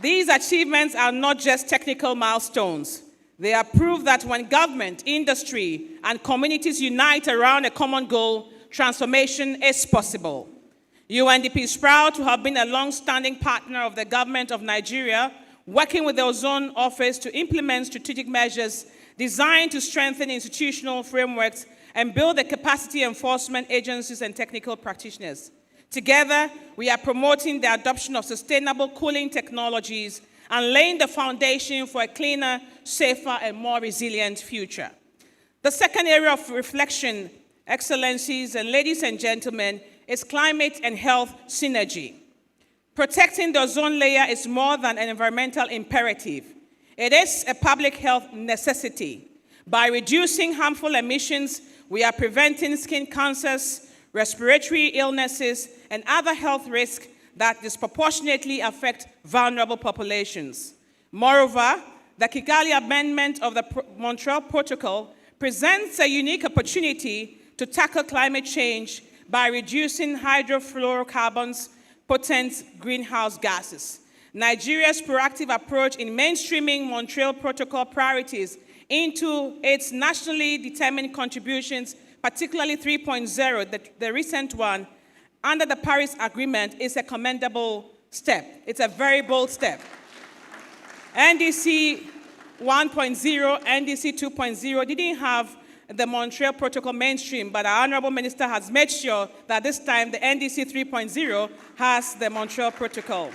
These achievements are not just technical milestones. They are proof that when government, industry, and communities unite around a common goal, transformation is possible. UNDP is proud to have been a long-standing partner of the government of Nigeria, working with the Ozone Office to implement strategic measures designed to strengthen institutional frameworks and build the capacity enforcement agencies and technical practitioners. Together, we are promoting the adoption of sustainable cooling technologies and laying the foundation for a cleaner, safer, and more resilient future. The second area of reflection, excellencies, and ladies and gentlemen, is climate and health synergy. Protecting the ozone layer is more than an environmental imperative. It is a public health necessity. By reducing harmful emissions, we are preventing skin cancers, respiratory illnesses, and other health risks that disproportionately affect vulnerable populations. Moreover, the Kigali Amendment of the Montreal Protocol presents a unique opportunity to tackle climate change by reducing hydrofluorocarbons, potent greenhouse gases. Nigeria's proactive approach in mainstreaming Montreal Protocol priorities into its nationally determined contributions, particularly 3.0, the recent one, under the Paris Agreement, is a commendable step. It's a very bold step. NDC 1.0, NDC 2.0 didn't have the Montreal Protocol mainstream, but our Honorable Minister has made sure that this time the NDC 3.0 has the Montreal Protocol.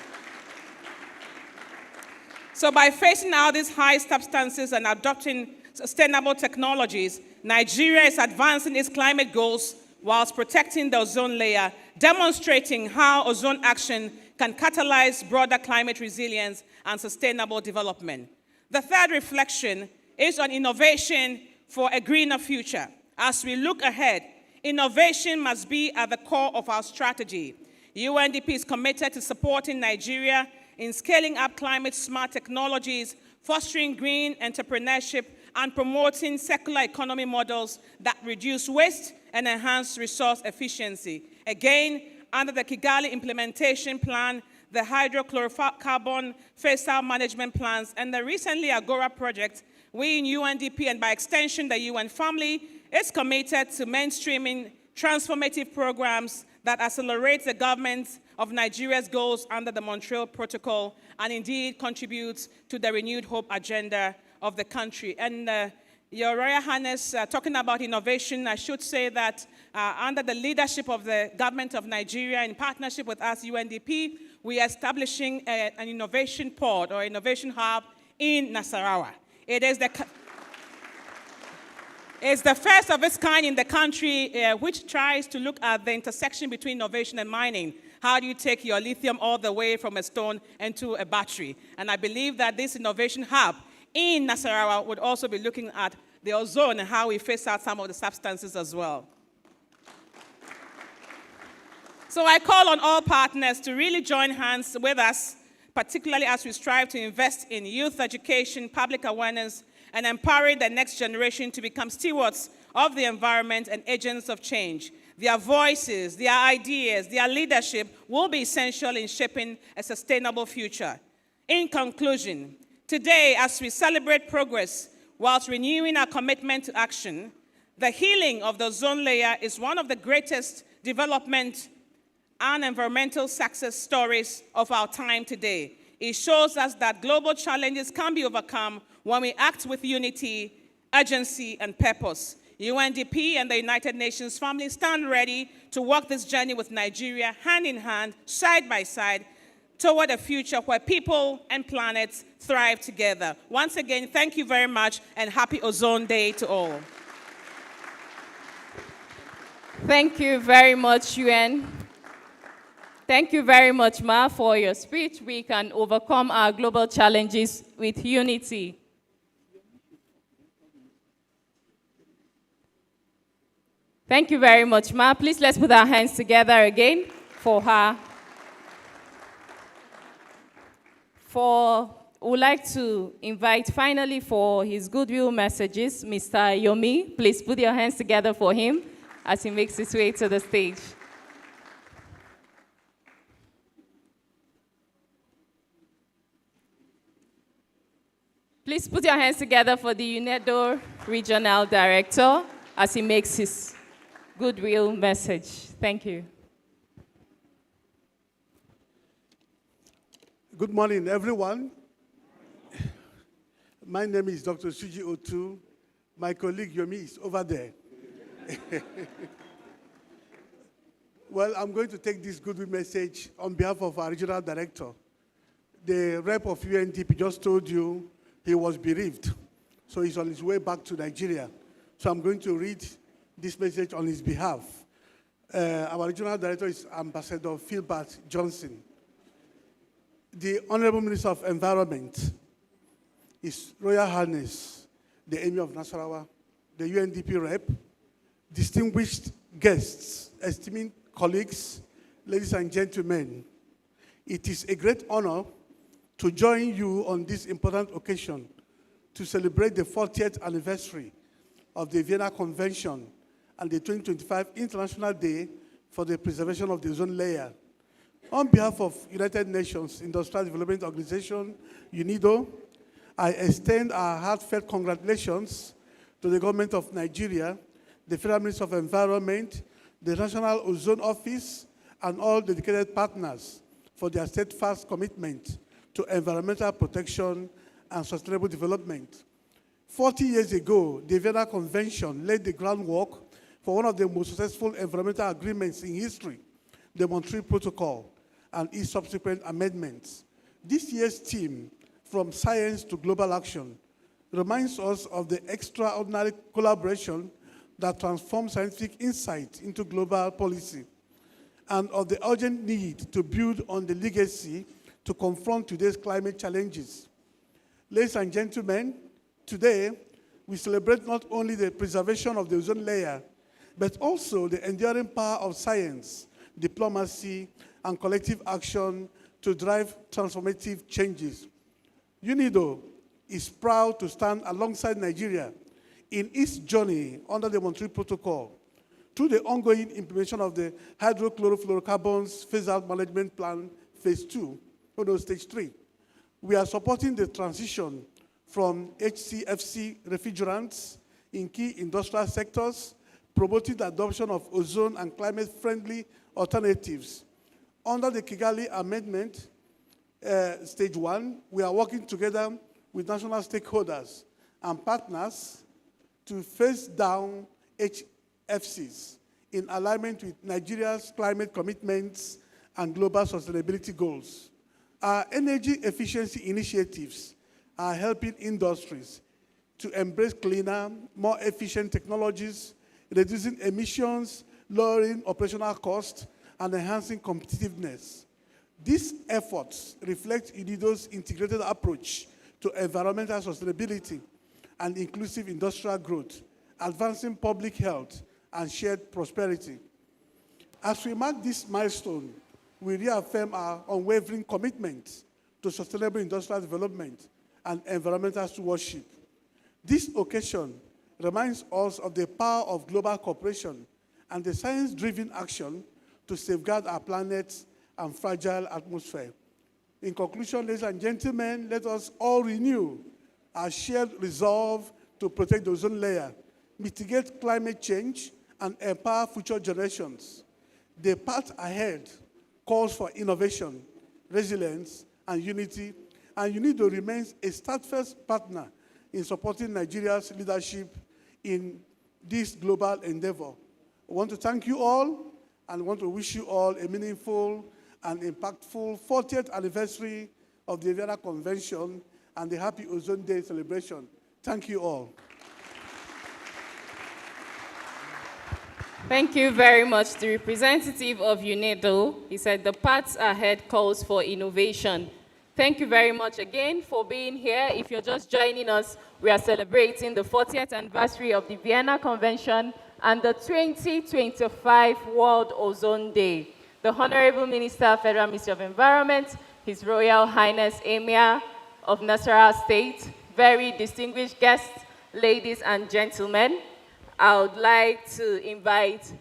So by phasing out these high substances and adopting sustainable technologies, Nigeria is advancing its climate goals whilst protecting the ozone layer, demonstrating how ozone action can catalyze broader climate resilience and sustainable development. The third reflection is on innovation for a greener future. As we look ahead, innovation must be at the core of our strategy. UNDP is committed to supporting Nigeria in scaling up climate-smart technologies, fostering green entrepreneurship, and promoting circular economy models that reduce waste and enhance resource efficiency. Again, under the Kigali Implementation Plan, the hydrochlorocarbon phase-out management plans, and the recently Agora project, we in UNDP, and by extension the UN family, is committed to mainstreaming transformative programs that accelerate the government of Nigeria's goals under the Montreal Protocol and indeed contributes to the renewed hope agenda of the country. And Your Royal Highness, talking about innovation, I should say that under the leadership of the government of Nigeria, in partnership with us, UNDP, we are establishing an innovation pod or innovation hub in Nasarawa. It's the first of its kind in the country, which tries to look at the intersection between innovation and mining. How do you take your lithium all the way from a stone into a battery? And I believe that this innovation hub in Nasarawa would also be looking at the ozone and how we phase out some of the substances as well. So I call on all partners to really join hands with us, particularly as we strive to invest in youth education, public awareness, and empowering the next generation to become stewards of the environment and agents of change. Their voices, their ideas, their leadership will be essential in shaping a sustainable future. In conclusion, today, as we celebrate progress whilst renewing our commitment to action, the healing of the ozone layer is one of the greatest development and environmental success stories of our time today. It shows us that global challenges can be overcome when we act with unity, urgency, and purpose. UNDP and the United Nations family stand ready to walk this journey with Nigeria hand in hand, side by side, toward a future where people and planets thrive together. Once again, thank you very much, and happy Ozone Day to all. Thank you very much, UN. Thank you very much, Ma, for your speech. We can overcome our global challenges with unity. Thank you very much, Ma. Please let's put our hands together again for her. We'd like to invite finally for his goodwill messages, Mr. Yomi. Please put your hands together for him as he makes his way to the stage. Please put your hands together for the UNEDO Regional Director as he makes his goodwill message. Thank you. Good morning, everyone. My name is Dr. Suji Otu. My colleague Yomi is over there. Well, I'm going to take this goodwill message on behalf of our regional director. The rep of UNDP just told you he was bereaved, so he's on his way back to Nigeria. So I'm going to read this message on his behalf. Our regional director is Ambassador Philbert Johnson. The Honorable Minister of Environment, His Royal Highness, the Emir of Nasarawa, the UNDP rep, distinguished guests, esteemed colleagues, ladies and gentlemen, it is a great honor to join you on this important occasion to celebrate the 40th anniversary of the Vienna Convention and the 2025 International Day for the Preservation of the Ozone Layer. On behalf of United Nations Industrial Development Organization, UNIDO, I extend our heartfelt congratulations to the government of Nigeria, the Federal Ministry of Environment, the National Ozone Office, and all dedicated partners for their steadfast commitment to environmental protection and sustainable development. 40 years ago, the Vienna Convention laid the groundwork for one of the most successful environmental agreements in history, the Montreal Protocol, and its subsequent amendments. This year's theme, From Science to Global Action, reminds us of the extraordinary collaboration that transforms scientific insight into global policy, and of the urgent need to build on the legacy to confront today's climate challenges. Ladies and gentlemen, today we celebrate not only the preservation of the ozone layer, but also the enduring power of science, diplomacy, and collective action to drive transformative changes. UNIDO is proud to stand alongside Nigeria in its journey under the Montreal Protocol through the ongoing implementation of the hydrochlorofluorocarbons phase-out management plan, phase 2, stage 3. We are supporting the transition from HCFC refrigerants in key industrial sectors, promoting the adoption of ozone and climate-friendly alternatives. Under the Kigali Amendment, Stage 1, we are working together with national stakeholders and partners to phase down HFCs in alignment with Nigeria's climate commitments and global sustainability goals. Our energy efficiency initiatives are helping industries to embrace cleaner, more efficient technologies, reducing emissions, lowering operational costs, and enhancing competitiveness. These efforts reflect UNIDO's integrated approach to environmental sustainability and inclusive industrial growth, advancing public health and shared prosperity. As we mark this milestone, we reaffirm our unwavering commitment to sustainable industrial development and environmental stewardship. This occasion reminds us of the power of global cooperation and the science-driven action to safeguard our planet and fragile atmosphere. In conclusion, ladies and gentlemen, let us all renew our shared resolve to protect the ozone layer, mitigate climate change, and empower future generations. The path ahead calls for innovation, resilience, and unity, and UNIDO remains a steadfast partner in supporting Nigeria's leadership in this global endeavor. I want to thank you all, and I want to wish you all a meaningful and impactful 40th anniversary of the Vienna Convention and the Happy Ozone Day celebration. Thank you all. Thank you very much. The representative of UNIDO, he said the path ahead calls for innovation. Thank you very much again for being here. If you're just joining us, we are celebrating the 40th anniversary of the Vienna Convention and the 2025 World Ozone Day. The Honorable Minister, Federal Ministry of Environment, His Royal Highness Emir of Nasarawa State, very distinguished guests, ladies and gentlemen, I would like to invite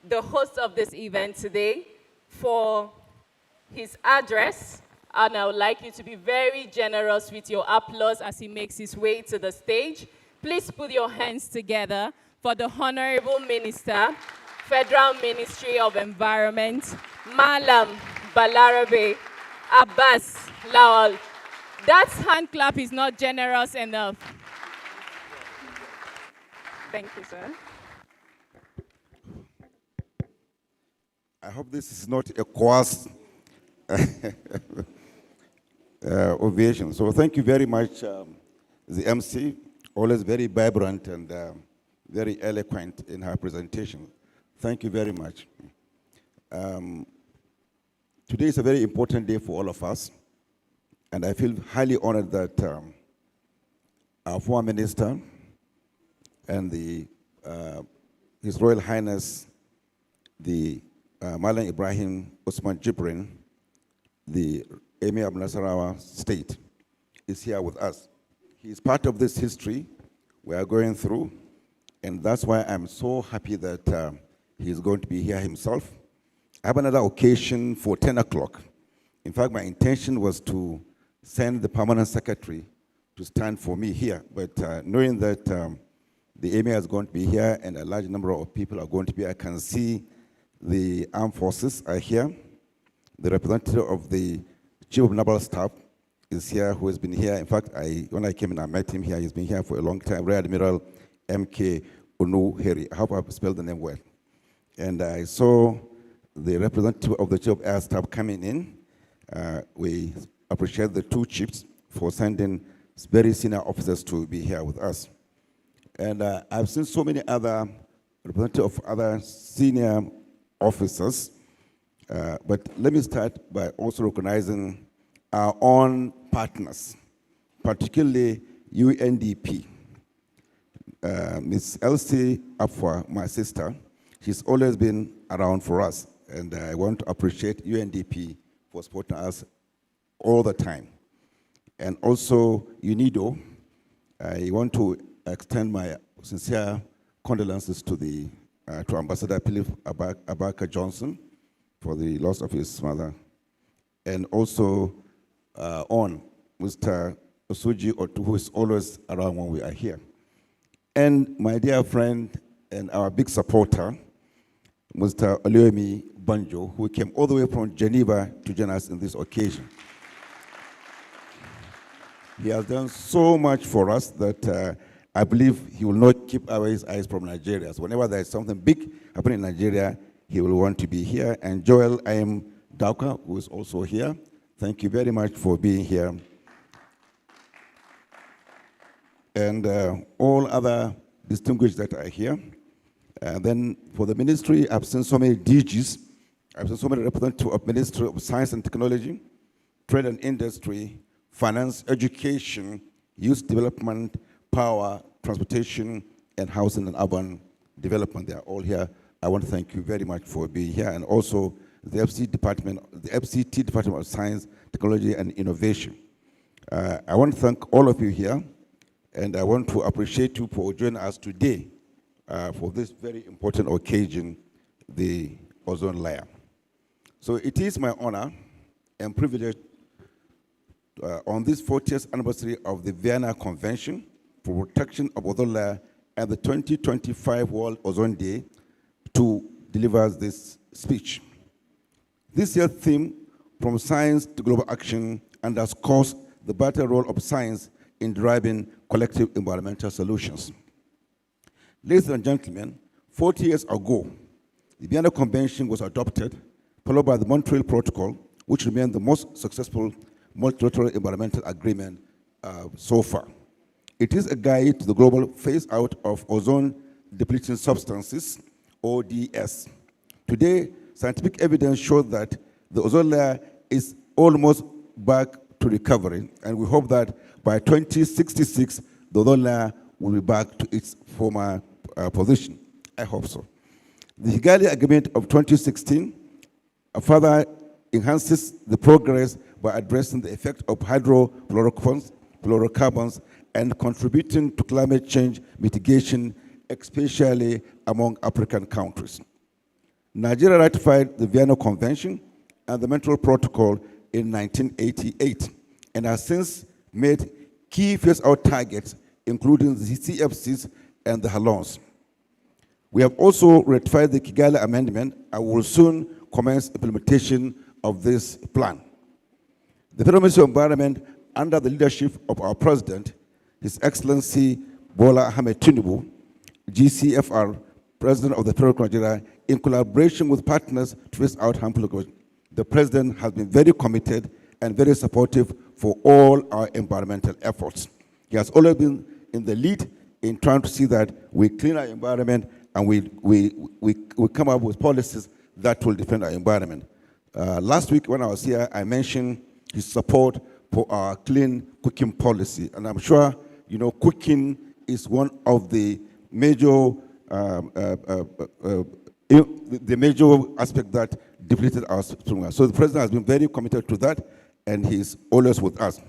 the host of this event today for his address And I would like you to be very generous with your applause as he makes his way to the stage. Please put your hands together for the Honorable Minister, Federal Ministry of Environment, Malam Balarabe Abbas Lawal. That hand clap is not generous enough. Thank you, sir. I hope this is not a coarse ovation. So thank you very much, the MC, always very vibrant and very eloquent in her presentation. Thank you very much. Today is a very important day for all of us, and I feel highly honored that our former minister and His Royal Highness, the Malam Ibrahim Usman Jibrin, the Emir of Nasarawa State, is here with us. He is part of this history we are going through, and that's why I'm so happy that he's going to be here himself. I have another occasion for 10 o'clock. In fact, my intention was to send the permanent secretary to stand for me here, but knowing that the Emir is going to be here and a large number of people are going to be, I can see the armed forces are here. The representative of the Chief of Naval Staff is here, who has been here. In fact, when I came in, I met him here. He's been here for a long time. Rear Admiral M.K. Onuheri. I hope I've spelled the name well. And I saw the representative of the Chief of Air Staff coming in. We appreciate the two chiefs for sending very senior officers to be here with us. And I've seen so many other representatives of other senior officers, but let me start by also recognizing our own partners, particularly UNDP. Ms. Elsie Afwa, my sister, she's always been around for us, and I want to appreciate UNDP for supporting us all the time. And also UNIDO, I want to extend my sincere condolences to to Ambassador Philip Abaka Johnson for the loss of his mother, and also on Mr. Osuji Otu, who is always around when we are here. And my dear friend and our big supporter, Mr. Oluyemi Banjo, who came all the way from Geneva to join us in this occasion. He has done so much for us that I believe he will not keep his eyes from Nigeria. So whenever there is something big happening in Nigeria, he will want to be here. And Joel I am Dauka, who is also here. Thank you very much for being here. And all other distinguished that are here. And then for the ministry, I've seen so many DGs. I've seen so many representatives of Ministry of Science and Technology, Trade and Industry, Finance, Education, Youth Development, Power, Transportation, and Housing and Urban Development. They are all here. I want to thank you very much for being here, and also the FCT Department of Science, Technology, and Innovation. I want to thank all of you here, and I want to appreciate you for joining us today for this very important occasion, the ozone layer. So it is my honor and privilege on this 40th anniversary of the Vienna Convention for Protection of Ozone Layer and the 2025 World Ozone Day to deliver this speech. This year's theme, From Science to Global Action, underscores the vital role of science in driving collective environmental solutions. Ladies and gentlemen, 40 years ago, the Vienna Convention was adopted, followed by the Montreal Protocol, which remained the most successful multilateral environmental agreement so far. It is a guide to the global phase-out of ozone-depleting substances, ODS. Today, scientific evidence shows that the ozone layer is almost back to recovery, and we hope that by 2066, the ozone layer will be back to its former position. I hope so. The Kigali Agreement of 2016 further enhances the progress by addressing the effect of hydrofluorocarbons, and contributing to climate change mitigation, especially among African countries. Nigeria ratified the Vienna Convention and the Montreal Protocol in 1988 and has since made key phase-out targets, including the CFCs and the halons. We have also ratified the Kigali Amendment and will soon commence implementation of this plan. The Federal Ministry of Environment, under the leadership of our President, His Excellency Bola Ahmed Tinubu, GCFR, President of the Federal of Nigeria, in collaboration with partners to phase out harmful equipment. The President has been very committed and very supportive for all our environmental efforts. He has always been in the lead in trying to see that we clean our environment and we come up with policies that will defend our environment. Last week when I was here, I mentioned his support for our clean cooking policy. And I'm sure, you know, cooking is one of the major aspect that depleted our spring. So the President has been very committed to that, and he's always with us.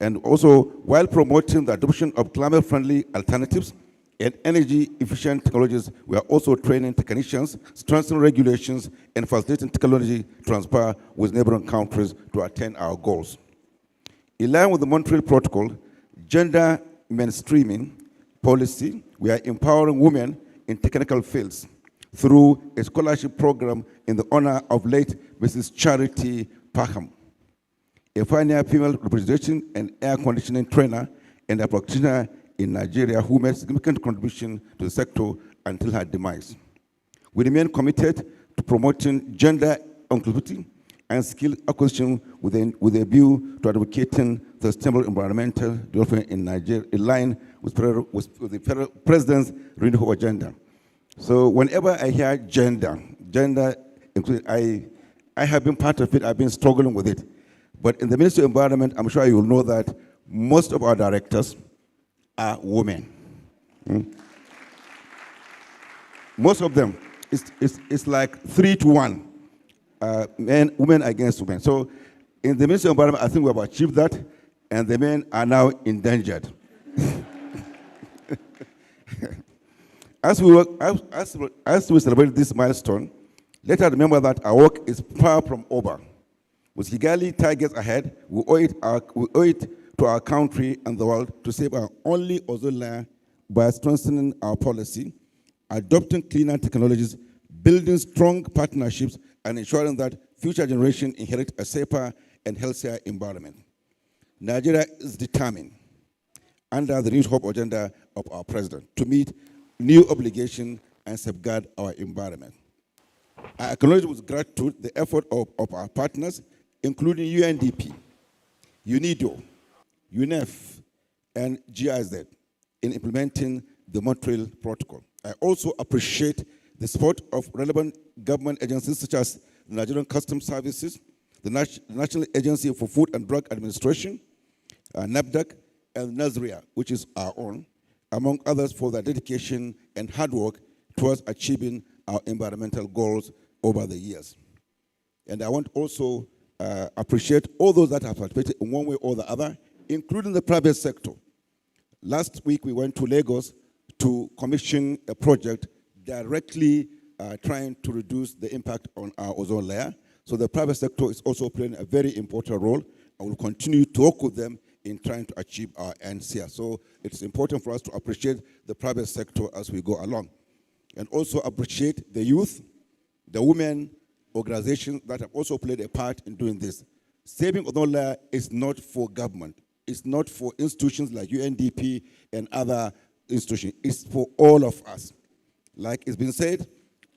And also, while promoting the adoption of climate-friendly alternatives and energy-efficient technologies, we are also training technicians, strengthening regulations, and facilitating technology transfer with neighboring countries to attain our goals. In line with the Montreal Protocol, gender mainstreaming policy, we are empowering women in technical fields through a scholarship program in the honor of late Mrs. Charity Parham, a pioneer female representation and air conditioning trainer and a practitioner in Nigeria who made significant contribution to the sector until her demise. We remain committed to promoting gender inclusivity and skill acquisition with a view to advocating the sustainable environmental development in Nigeria in line with the Federal President's renewable agenda. So whenever I hear gender, I have been part of it, I've been struggling with it. But in the Ministry of Environment, I'm sure you'll know that most of our directors are women. Most of them, it's like 3-to-1, women against women. So in the Ministry of Environment, I think we have achieved that, and the men are now endangered. As we celebrate this milestone, let us remember that our work is far from over. With Kigali targets ahead, we owe it to our country and the world to save our only ozone layer by strengthening our policy, adopting cleaner technologies, building strong partnerships, and ensuring that future generations inherit a safer and healthier environment. Nigeria is determined, under the New Hope agenda of our President, to meet new obligations and safeguard our environment. I acknowledge with gratitude the effort of our partners, including UNDP, UNIDO, UNEF, and GIZ in implementing the Montreal Protocol. I also appreciate the support of relevant government agencies such as the Nigerian Customs Services, the National Agency for Food and Drug Administration, NAFDAC, and NASRIA, which is our own, among others, for their dedication and hard work towards achieving our environmental goals over the years. And I want also appreciate all those that have participated in one way or the other, including the private sector. Last week, we went to Lagos to commission a project directly trying to reduce the impact on our ozone layer. So the private sector is also playing a very important role, and we'll continue to work with them in trying to achieve our ends here. So it's important for us to appreciate the private sector as we go along. And also appreciate the youth, the women organizations that have also played a part in doing this. Saving ozone layer is not for government. It's not for institutions like UNDP and other institutions. It's for all of us. Like it's been said,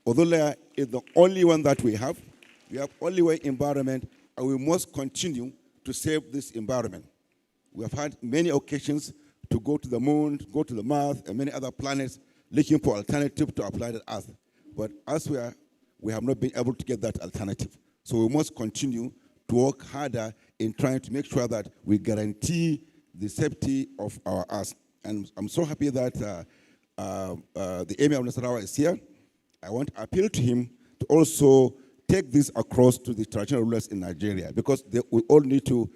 ozone layer is the only one that we have. We have only one environment, and we must continue to save this environment. We have had many occasions to go to the moon, to go to the Mars, and many other planets looking for alternatives to our planet Earth. But as we have not been able to get that alternative. So we must continue to work harder in trying to make sure that we guarantee the safety of our Earth. And I'm so happy that the Emir of Nasarawa is here. I want to appeal to him to also take this across to the traditional rulers in Nigeria, because we all need to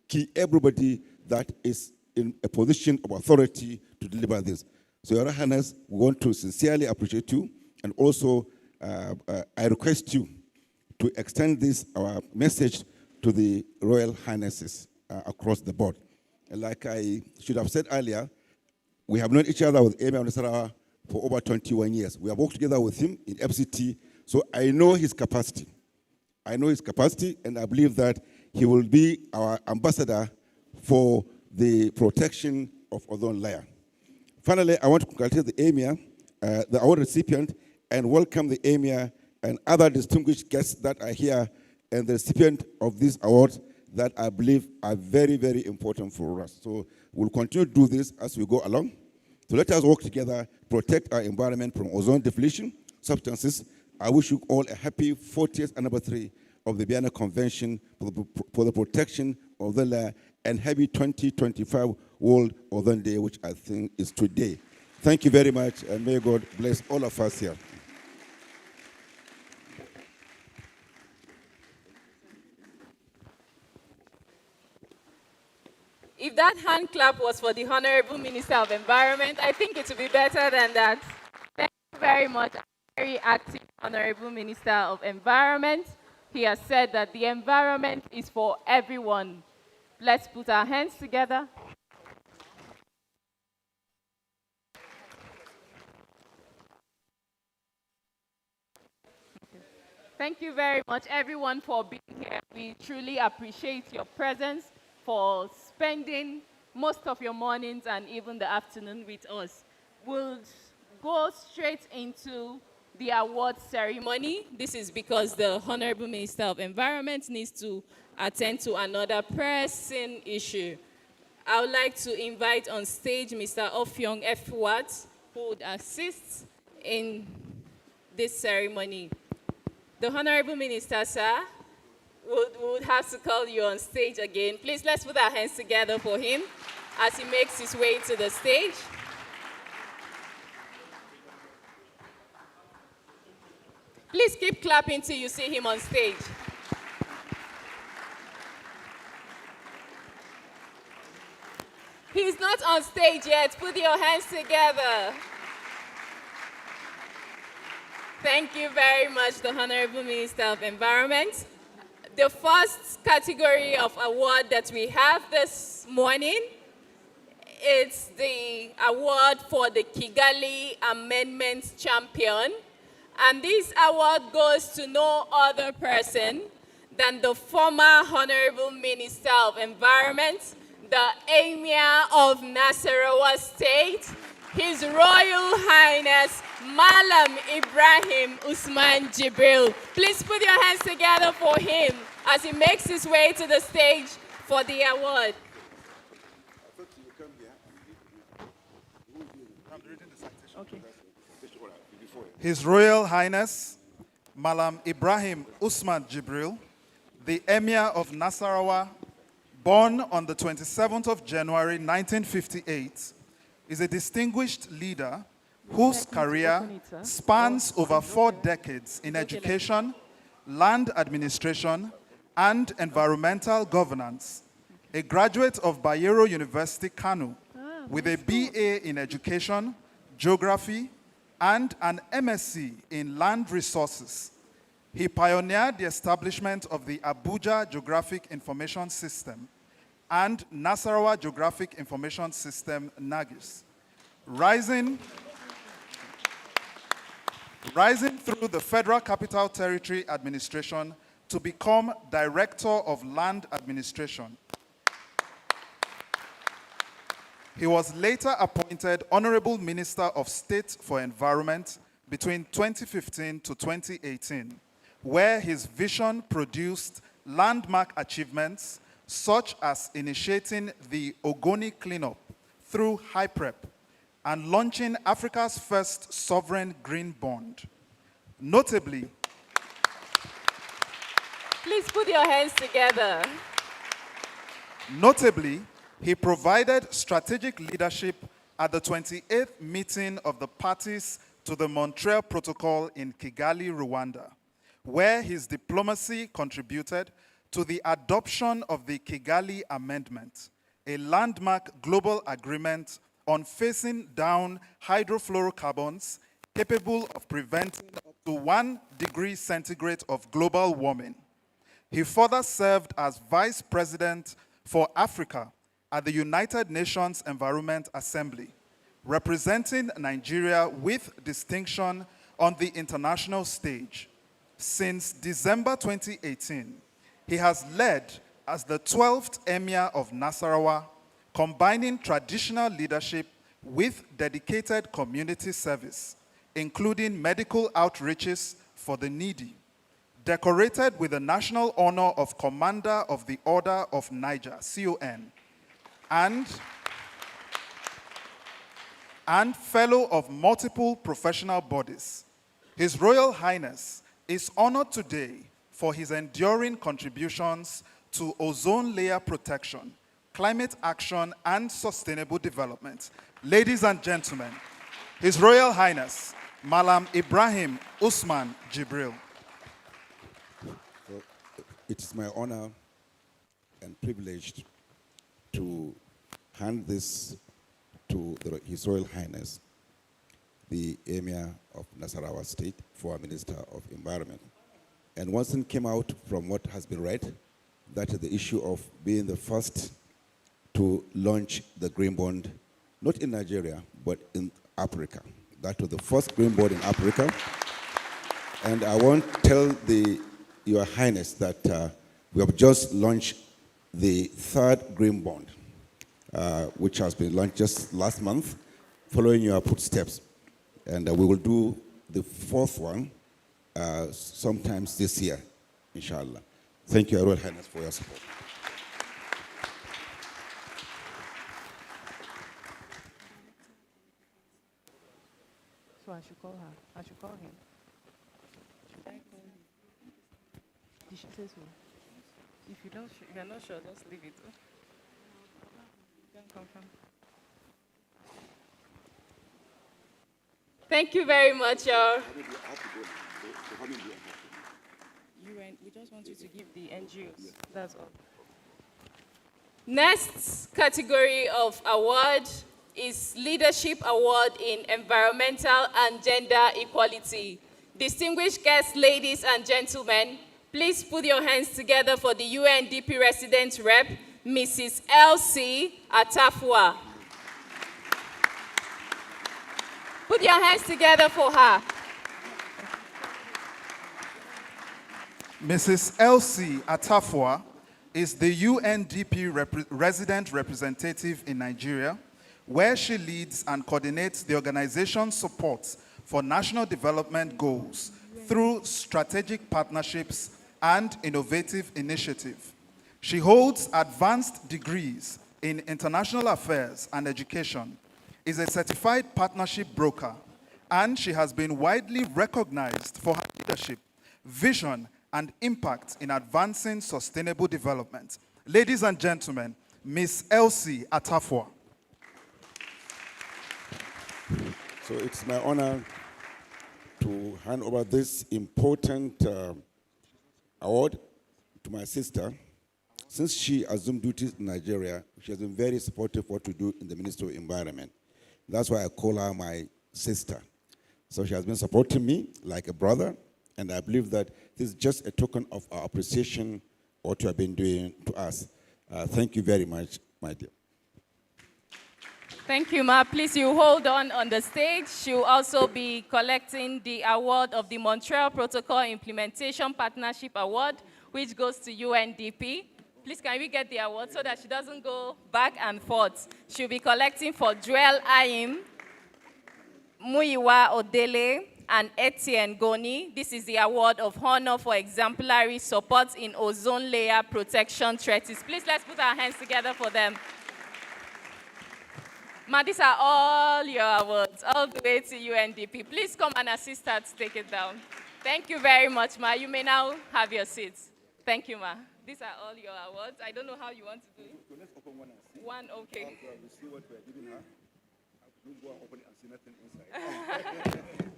key everybody that is in a position of authority to deliver this. So, Your Highness, we want to sincerely appreciate you, and also I request you to extend this our message to to the Royal Highnesses across the board. And like I should have said earlier, we have known each other with Emir Nasarawa for over 21 years. We have worked together with him in FCT, so I know his capacity. I know his capacity, and I believe that he will be our ambassador for the protection of ozone layer. Finally, I want to congratulate the Emir, the award recipient, and welcome the Emir and other distinguished guests that are here and the recipient of this award that I believe are very, very important for us. So we'll continue to do this as we go along. So let us work together, protect our environment from ozone depletion substances. I wish you all a happy 40th anniversary of the Vienna Convention for the protection of the layer, and happy 2025 World Ozone Day, which I think is today. Thank you very much, and may God bless all of us here. If that hand clap was for the Honorable Minister of Environment, I think it would be better than that. Thank you very much, very active Honorable Minister of Environment. He has said that the environment is for everyone. Let's put our hands together. Thank you very much, everyone, for being here. We truly appreciate your presence, for spending most of your mornings and even the afternoon with us. We'll go straight into the award ceremony. This is because the Honorable Minister of Environment needs to attend to another pressing issue. I would like to invite on stage Mr. Ofyong F. Watts, who would assist in this ceremony. The Honorable Minister, sir, would have to call you on stage again. Please, let's put our hands together for him as he makes his way to the stage. Please keep clapping till you see him on stage. He's not on stage yet. Put your hands together. Thank you very much, the Honorable Minister of Environment. The first category of award that we have this morning is the award for the Kigali Amendment Champion. And this award goes to no other person than the former Honorable Minister of Environment, the Emir of Nasarawa State, His Royal Highness Malam Ibrahim Usman Jibril. Please put your hands together for him as he makes his way to the stage for the award. Okay. His Royal Highness Malam Ibrahim Usman Jibril, the Emir of Nasarawa, born on the 27th of January 1958, is a distinguished leader whose career spans over 4 decades in education, land administration, and environmental governance. A graduate of Bayero University, Kano, with a BA in education, geography, and an MSc in land resources. He pioneered the establishment of the Abuja Geographic Information System and Nasarawa Geographic Information System, NAGIS. Rising through the Federal Capital Territory Administration to become Director of Land Administration. He was later appointed Honorable Minister of State for Environment between 2015 to 2018, where his vision produced landmark achievements such as initiating the Ogoni cleanup through HIPREP and launching Africa's first sovereign green bond. Notably, please put your hands together. Notably, he provided strategic leadership at the 28th meeting of the parties to the Montreal Protocol in Kigali, Rwanda, where his diplomacy contributed to the adoption of the Kigali Amendment, a landmark global agreement on phasing down hydrofluorocarbons capable of preventing up to 1 degree centigrade of global warming. He further served as Vice President for Africa at the United Nations Environment Assembly, representing Nigeria with distinction on the international stage. Since December 2018, he has led as the 12th Emir of Nasarawa, combining traditional leadership with dedicated community service, including medical outreaches for the needy. Decorated with the national honor of Commander of the Order of Niger, CON, and fellow of multiple professional bodies. His Royal Highness is honored today for his enduring contributions to ozone layer protection, climate action, and sustainable development. Ladies and gentlemen, His Royal Highness, Malam Ibrahim Usman Jibril. So, it is my honor and privilege to hand this to His Royal Highness, the Emir of Nasarawa State, for Minister of Environment. And one thing came out from what has been read, that is the issue of being the first to launch the green bond, not in Nigeria, but in Africa. That was the first green bond in Africa. And I want to tell Your Highness that we have just launched the third green bond, which has been launched just last month, following your footsteps. And we will do the fourth one sometimes this year, inshallah. Thank you, Your Royal Highness, for your support. So I should call her. I should call him. Should I call him? Did she say so? If you don't, if you're not sure, just leave it. Don't confirm. Thank you very much, y'all. We just want you to give the NGOs. That's all. Next category of award is Leadership Award in Environmental and Gender Equality. Distinguished guests, ladies and gentlemen, please put your hands together for the UNDP Resident Rep, Mrs. Elsie Atafua. Put your hands together for her. Mrs. Elsie Atafua is the UNDP resident representative in Nigeria, where she leads and coordinates the organization's support for national development goals through strategic partnerships and innovative initiatives. She holds advanced degrees in international affairs and education, is a certified partnership broker, and she has been widely recognized for her leadership, vision, and impact in advancing sustainable development. Ladies and gentlemen, Ms. Elsie Atafua. So it's my honor to hand over this important award to my sister. Since she assumed duties in Nigeria, she has been very supportive of what we do in the Ministry of Environment. That's why I call her my sister. So she has been supporting me like a brother, and I believe that this is just a token of our appreciation of what you have been doing to us. Thank you very much, my dear. Thank you, Ma. Please, you hold on the stage. She'll also be collecting the award of the Montreal Protocol Implementation Partnership Award, which goes to UNDP. Please, can we get the award so that she doesn't go back and forth? She'll be collecting for Joel Ayim, Muyiwa Odele, and Etienne Goni. This is the award of honor for exemplary support in ozone layer protection treaties. Please, let's put our hands together for them. Ma, these are all your awards, all the way to UNDP. Please come and assist her to take it down. Thank you very much, Ma. You may now have your seats. Thank you, Ma. These are all your awards. I don't know how you want to do it. So let's open one and see. One, okay. After we see what we're giving her, we'll go and open it and see nothing inside.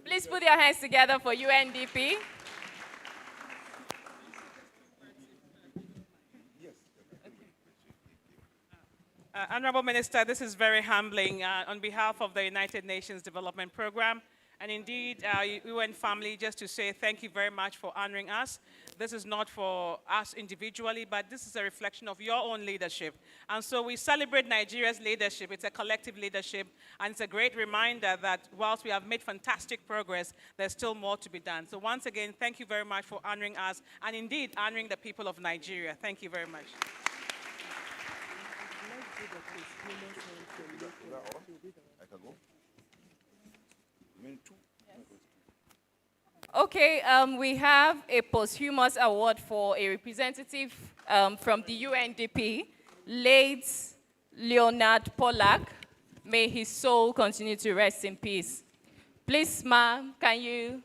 Please put your hands together for UNDP. Honorable Minister, this is very humbling. On behalf of the United Nations Development Program And indeed, UN family, just to say thank you very much for honoring us. This is not for us individually, but this is a reflection of your own leadership. And so we celebrate Nigeria's leadership. It's a collective leadership, and it's a great reminder that whilst we have made fantastic progress, there's still more to be done. So once again, thank you very much for honoring us, and indeed honoring the people of Nigeria. Thank you very much. Okay, we have a posthumous award for a representative from the UNDP, late Leonard Pollack. May his soul continue to rest in peace. Please, ma'am, can you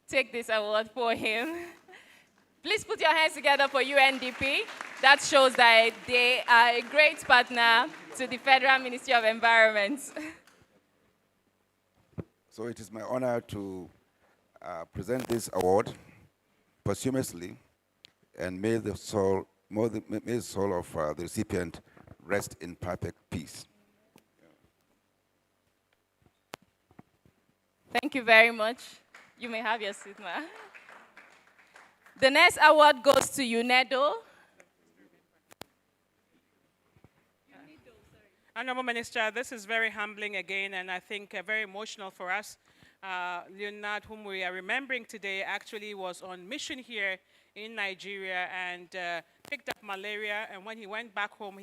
take this award for him? Please put your hands together for UNDP. That shows that they are a great partner to the Federal Ministry of Environment. So it is my honor to present this award posthumously, and may the soul of the recipient rest in perfect peace. Thank you very much. You may have your seat, ma'am. The next award goes to UNEDO. Honorable Minister, this is very humbling again, and I think very emotional for us. Leonard, whom we are remembering today, actually was on mission here in Nigeria and picked up malaria, and when he went back home,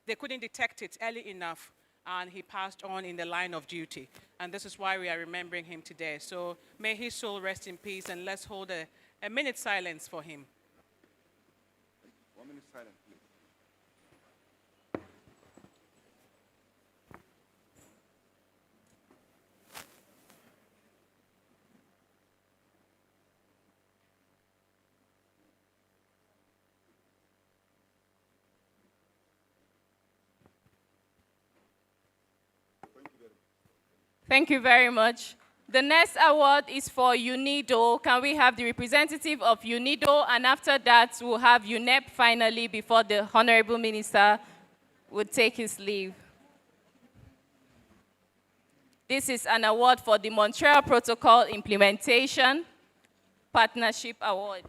they couldn't detect it early enough, and he passed on in the line of duty. And this is why we are remembering him today. So may his soul rest in peace, and let's hold a minute silence for him. 1 minute silence, please. Thank you very much. The next award is for UNIDO. Can we have the representative of UNIDO? And after that, we'll have UNEP finally before the Honorable Minister would take his leave. This is an award for the Montreal Protocol Implementation Partnership Award.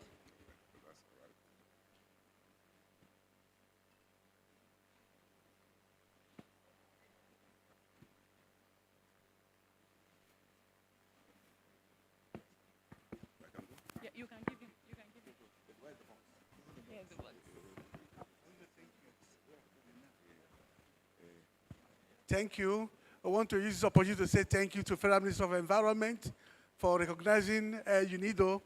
You can give him. You can give him. Yeah, the box. Thank you. I want to use this opportunity to say thank you to Federal Ministry of Environment for recognizing UNIDO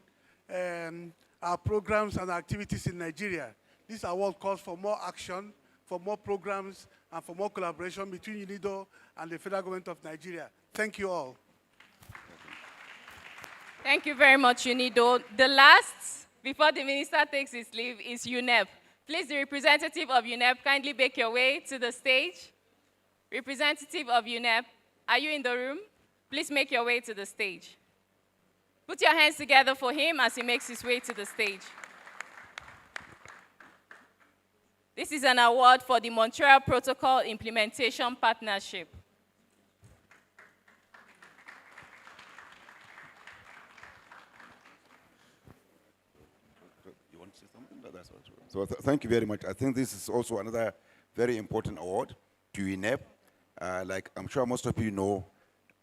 and our programs and activities in Nigeria. This award calls for more action, for more programs, and for more collaboration between UNIDO and the Federal Government of Nigeria. Thank you all. Thank you very much, UNIDO. The last, before the minister takes his leave, is UNEP. Please, the representative of UNEP, kindly make your way to the stage. Representative of UNEP, are you in the room? Please make your way to the stage. Put your hands together for him as he makes his way to the stage. This is an award for the Montreal Protocol Implementation Partnership. You want to say something? That's all. So thank you very much. I think this is also another very important award to UNEP. Like I'm sure most of you know,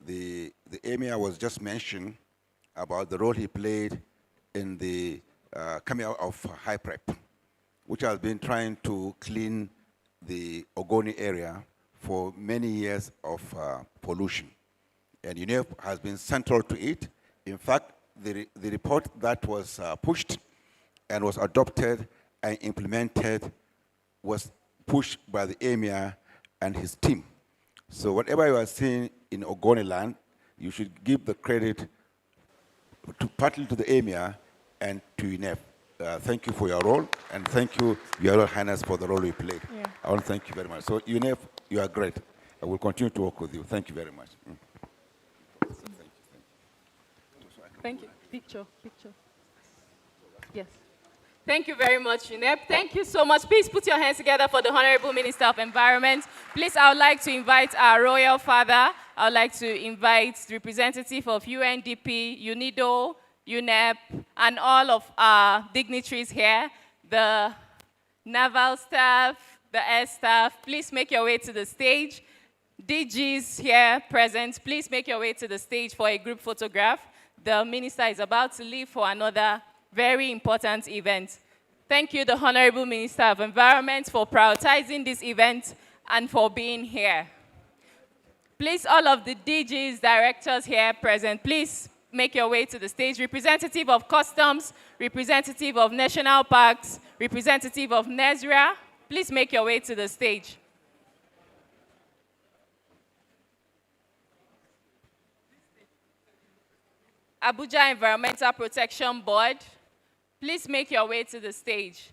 the emir was just mentioned about the role he played in the coming out of high prep, which has been trying to clean the Ogoni area for many years of pollution. And UNEP has been central to it. In fact, the report that was pushed and was adopted and implemented was pushed by the emir and his team. So whatever you are seeing in Ogoni land, you should give the credit partly to the emir and to UNEP. Thank you for your role, and thank you, Your Royal Highness, for the role you played. Yeah. I want to thank you very much. So UNEP, you are great. I will continue to work with you. Thank you very much. Thank you. Picture. Yes. Thank you very much, UNEP. Thank you so much. Please put your hands together for the Honorable Minister of Environment. Please, I would like to invite our Royal Father, I would like to invite the representative of UNDP, UNIDO, UNEP, and all of our dignitaries here, the naval staff, the air staff. Please make your way to the stage. DGs here present, please make your way to the stage for a group photograph. The minister is about to leave for another very important event. Thank you, the Honorable Minister of Environment, for prioritizing this event and for being here. Please, all of the DGs, directors here present, please make your way to the stage. Representative of Customs, representative of National Parks, representative of NESRA, please make your way to the stage. Abuja Environmental Protection Board, please make your way to the stage.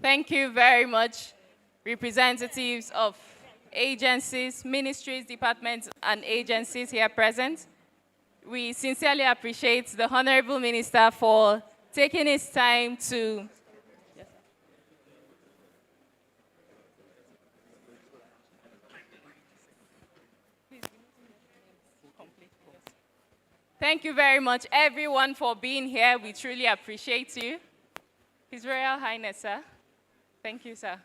Thank you very much, representatives of agencies, ministries, departments, and agencies here present. We sincerely appreciate the Honorable Minister for taking his time to Thank you very much, everyone, for being here. We truly appreciate you. His Royal Highness, sir. Thank you, sir.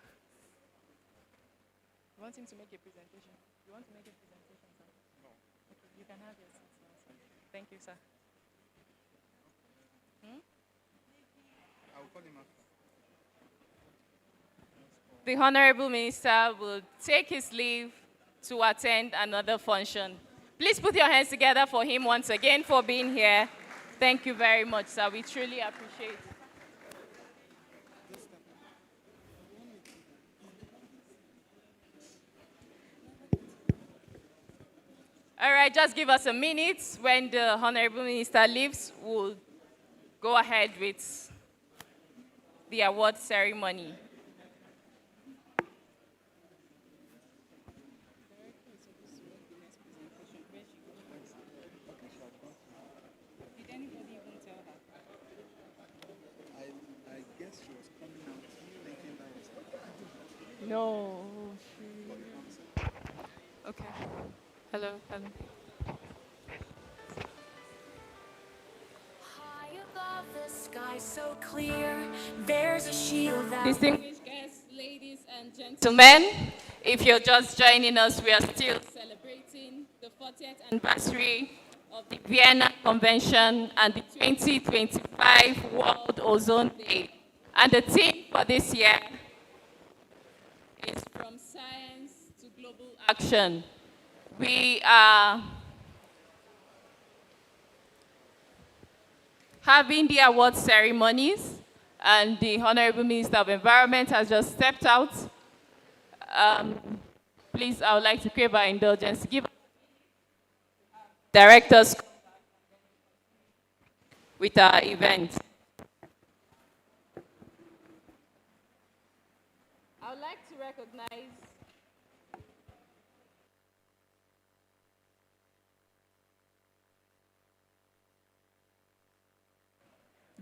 You want him to make a presentation? You want to make a presentation, sir? No. Okay, you can have your seat now, sir. Thank you, sir. I will call him after. The Honorable Minister will take his leave to attend another function. Please put your hands together for him once again for being here. Thank you very much, sir. We truly appreciate it. All right, just give us a minute. When the Honorable Minister leaves, we'll go ahead with the award ceremony. Did anybody even tell her? I guess she was coming out thinking that was No. Okay. Hello, hello. High above the sky so clear, there's a shield that Distinguished guests, ladies and gentlemen, if you're just joining us, we are still celebrating the 40th anniversary of the Vienna Convention and the 2025 World Ozone Day. And the theme for this year is From Science to Global Action. We are having the award ceremonies, and the Honorable Minister of Environment has just stepped out. Please, I would like to crave our indulgence. Give directors with our event. I would like to recognize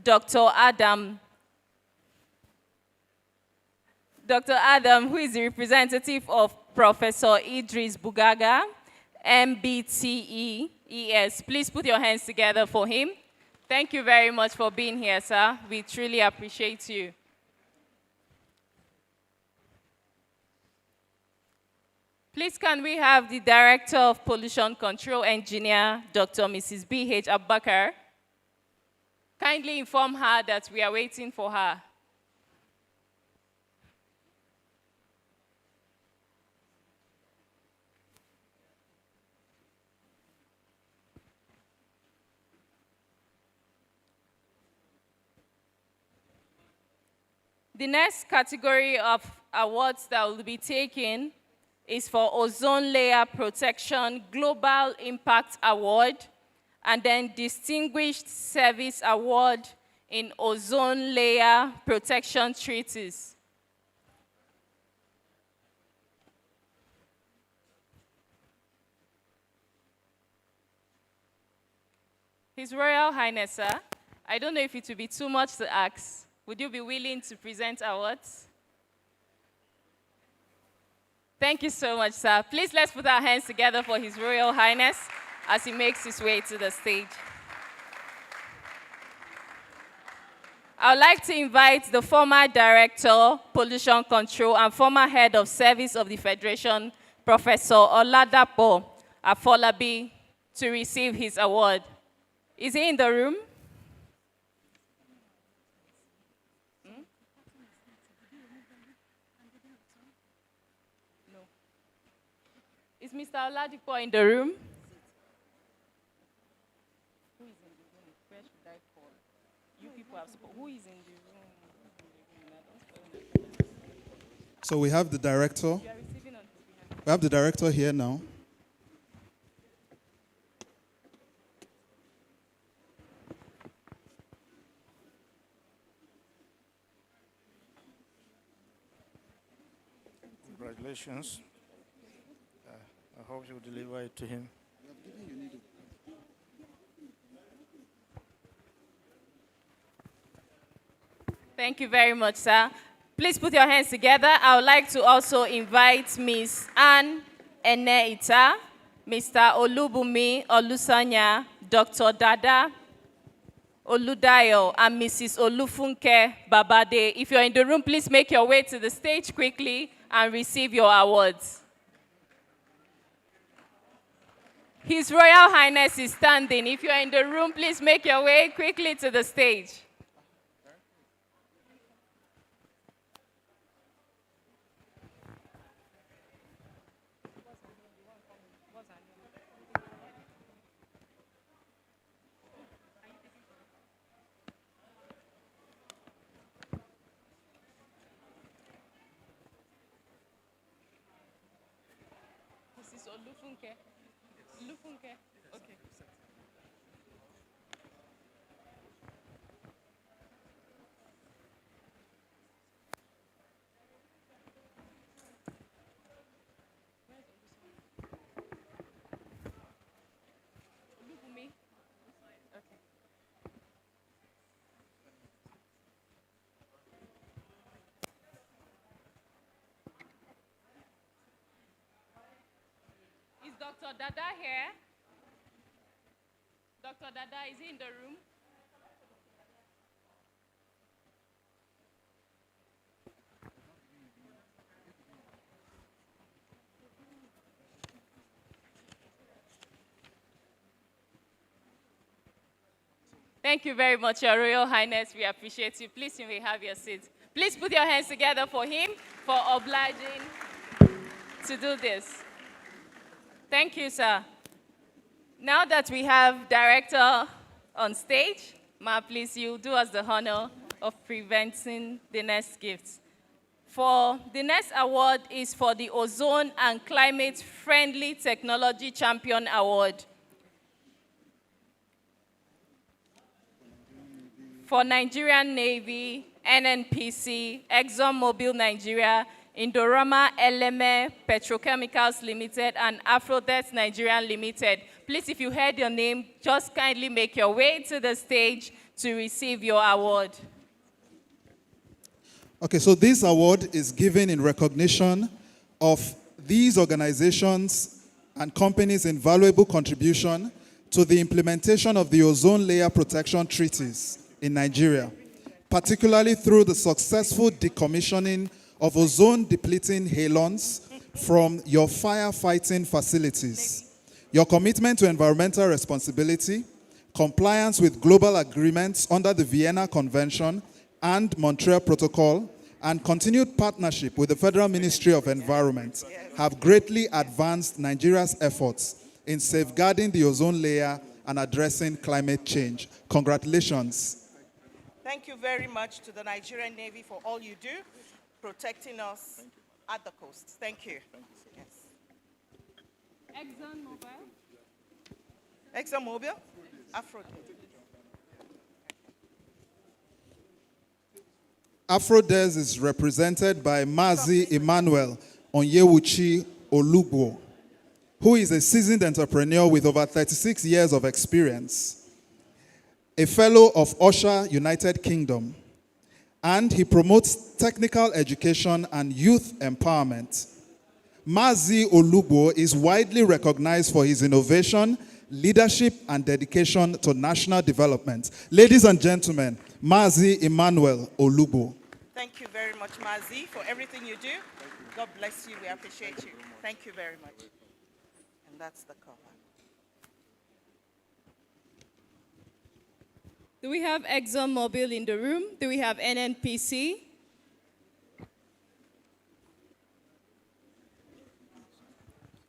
Dr. Adam, who is the representative of Professor Idris Bugaga, MBTE, ES. Please put your hands together for him. Thank you very much for being here, sir. We truly appreciate you. Please, can we have the Director of Pollution Control Engineer, Dr. Mrs. B.H. Abubakar? Kindly inform her that we are waiting for her. The next category of awards that will be taken is for Ozone Layer Protection Global Impact Award, and then Distinguished Service Award in Ozone Layer Protection Treaties. His Royal Highness, sir, I don't know if it would be too much to ask. Would you be willing to present awards? Thank you so much, sir. Please let's put our hands together for His Royal Highness as he makes his way to the stage. I would like to invite the former Director, Pollution Control, and former Head of Service of the Federation, Professor Oladapo Afolabi, to receive his award. Is he in the room? Is Mr. Oladipo in the room? Who is in the room? Where should I call? You people have spoken. Who is in the room? So we have the director. You are receiving on his behalf. We have the director here now. Congratulations. I hope you deliver it to him. Thank you very much, sir. Please put your hands together. I would like to also invite Ms. Anne Eneita, Mr. Olubumi Olusanya, Dr. Dada Oludayo, and Mrs. Olufunke Babade. If you're in the room, please make your way to the stage quickly and receive your awards. His Royal Highness is standing. If you're in the room, please make your way quickly to the stage. Mrs. Olufunke. Olufunke. Okay. Olubumi. Okay. Is Dr. Dada here? Dr. Dada, is he in the room? Thank you very much, Your Royal Highness. We appreciate you. Please, you may have your seat. Please put your hands together for him for obliging to do this. Thank you, sir. Now that we have Director on stage, Ma, please, you do us the honor of presenting the next gifts. For the next award is for the Ozone and Climate Friendly Technology Champion Award. For Nigerian Navy, NNPC, ExxonMobil Nigeria, Indorama Eleme Petrochemicals Limited, and Afrodex Nigeria Limited. Please, if you heard your name, just kindly make your way to the stage to receive your award. Okay, so this award is given in recognition of these organizations and companies' invaluable contribution to the implementation of the ozone layer protection treaties in Nigeria, particularly through the successful decommissioning of ozone-depleting halons from your firefighting facilities, your commitment to environmental responsibility, compliance with global agreements under the Vienna Convention and Montreal Protocol, and continued partnership with the Federal Ministry of Environment have greatly advanced Nigeria's efforts in safeguarding the ozone layer and addressing climate change. Congratulations. Thank you very much to the Nigerian Navy for all you do, protecting us at the coast. Thank you. Yes. ExxonMobil? Afro. Afrodes is represented by Mazi Emmanuel Onyewuchi Olugbo, who is a seasoned entrepreneur with over 36 years of experience, a fellow of Usher United Kingdom, and he promotes technical education and youth empowerment. Mazi Olugbo is widely recognized for his innovation, leadership, and dedication to national development. Ladies and gentlemen, Mazi Emmanuel Olugbo. Thank you very much, Mazi, for everything you do. God bless you. We appreciate you. Thank you very much. And that's the cover. Do we have ExxonMobil in the room? Do we have NNPC?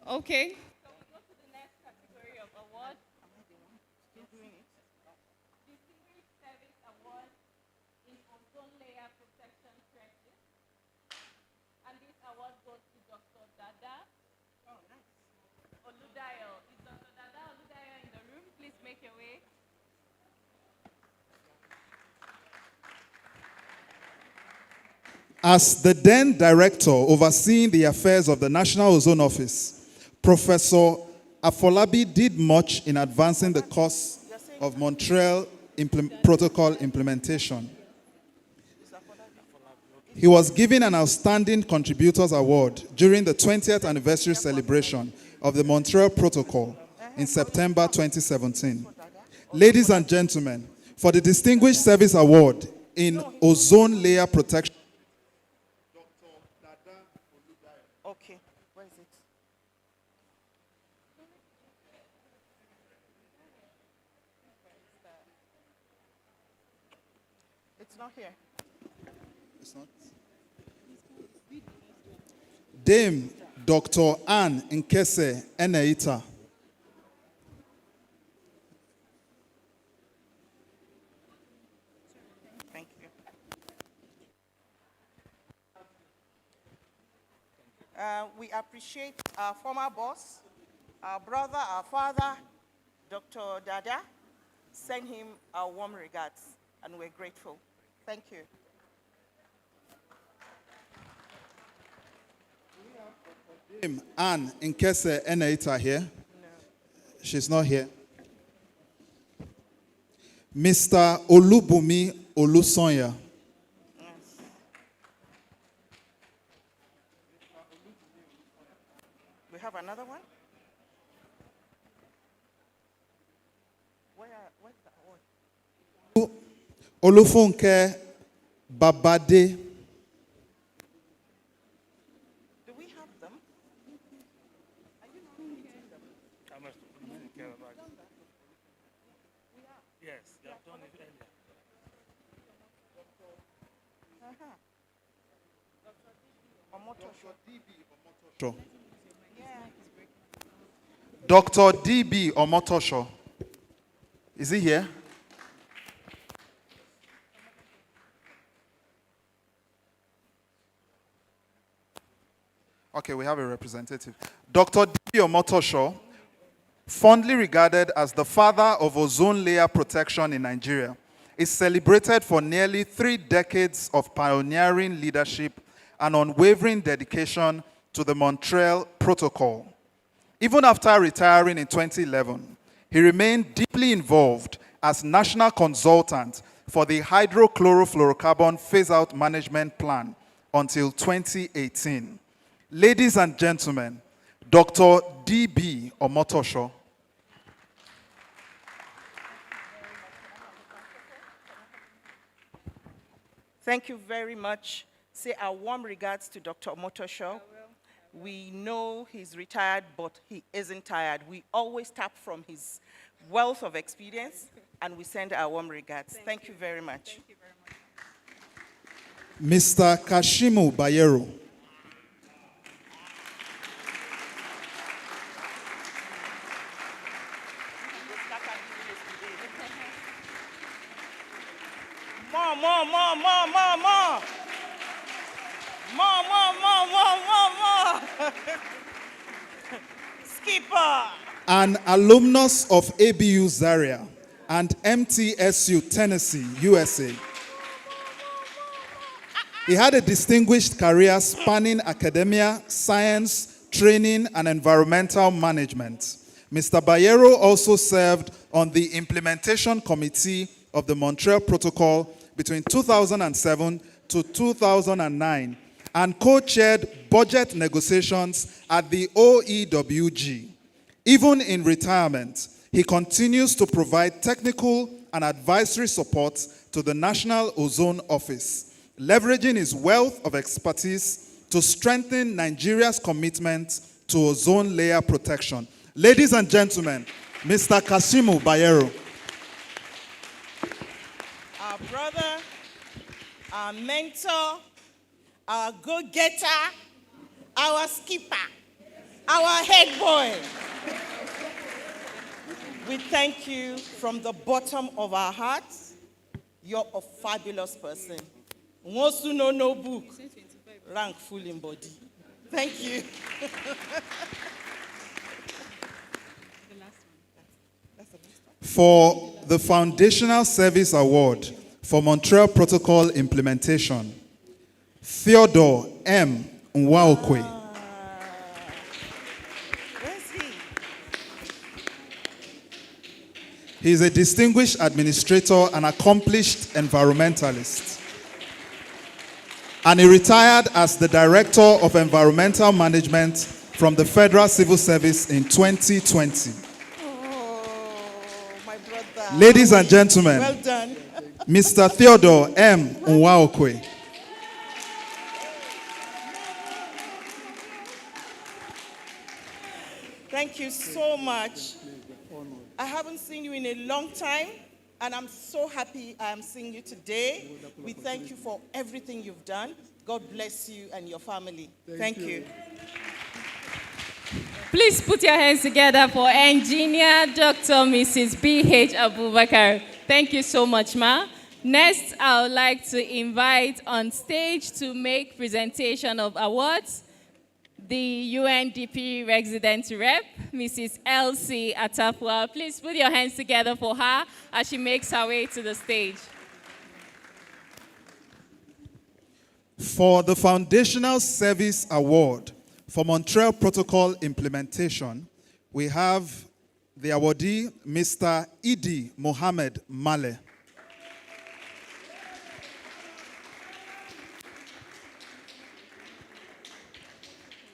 Okay. So we go to the next category of award. Distinguished Service Award in Ozone Layer Protection Practice. And this award goes to Dr. Dada Oludayo. Is Dr. Dada Oludayo in the room? Please make your way. As the then director overseeing the affairs of the National Ozone Office, Professor Afolabi did much in advancing the cause of Montreal Protocol implementation. He was given an Outstanding Contributors Award during the 20th anniversary celebration of the Montreal Protocol in September 2017. Ladies and gentlemen, for the Distinguished Service Award in Ozone Layer Protection, Okay. Where is it? It's not here. it's not. Dame Dr. Anne Nkese Eneita. Thank you. We appreciate our former boss, our brother, our father, Dr. Dada. Send him our warm regards, and we're grateful. Thank you. Dame Anne Nkese Eneita here? No. She's not here. Mr. Olubumi Olusonya. We have another one? Where's the award? Olufunke Babade. Do we have them? Yes, they have done it earlier. Sure. Dr. D.B. Omotosho. Is he here? Okay, we have a representative. Dr. D.B. Omotosho, fondly regarded as the father of ozone layer protection in Nigeria, is celebrated for nearly 3 decades of pioneering leadership and unwavering dedication to the Montreal Protocol. Even after retiring in 2011, he remained deeply involved as national consultant for the hydrochlorofluorocarbon phase-out management plan until 2018. Ladies and gentlemen, Dr. D.B. Omotosho. Thank you very much. Say our warm regards to Dr. Omotosho. We know he's retired, but he isn't tired. We always tap from his wealth of experience, and we send our warm regards. Thank you very much. Thank you very much. Mr. Kashimu Bayero. More, more, more, more, more, more. More, more, more, more, more, more. Skipper. An alumnus of ABU Zaria and MTSU Tennessee, USA. He had a distinguished career spanning academia, science, training, and environmental management. Mr. Bayero also served on the implementation committee of the Montreal Protocol between 2007 to 2009 and co-chaired budget negotiations at the OEWG. Even in retirement, he continues to provide technical and advisory support to the National Ozone Office, leveraging his wealth of expertise to strengthen Nigeria's commitment to ozone layer protection. Ladies and gentlemen, Mr. Kashimu Bayero. Our brother, our mentor, our go-getter, our skipper, our head boy. We thank you from the bottom of our hearts. You're a fabulous person. Nwosu no book, rank full in body. Thank you. For the Foundational Service Award for Montreal Protocol Implementation, Theodore M. Nwaokwe. Where's he? He is a distinguished administrator and accomplished environmentalist. And he retired as the Director of Environmental Management from the Federal Civil Service in 2020. Oh, my brother. Ladies and gentlemen, Well done. Mr. Theodore M. Nwaokwe. Thank you so much. I haven't seen you in a long time, and I'm so happy I'm seeing you today. We thank you for everything you've done. God bless you and your family. Thank you. Please put your hands together for Engineer Dr. Mrs. B.H. Abubakar. Thank you so much, Ma. Next, I would like to invite on stage to make presentation of awards the UNDP resident rep, Mrs. Elsie Atafua. Please put your hands together for her as she makes her way to the stage. For the Foundational Service Award for Montreal Protocol Implementation, we have the awardee, Mr. Idi Mohamed Male.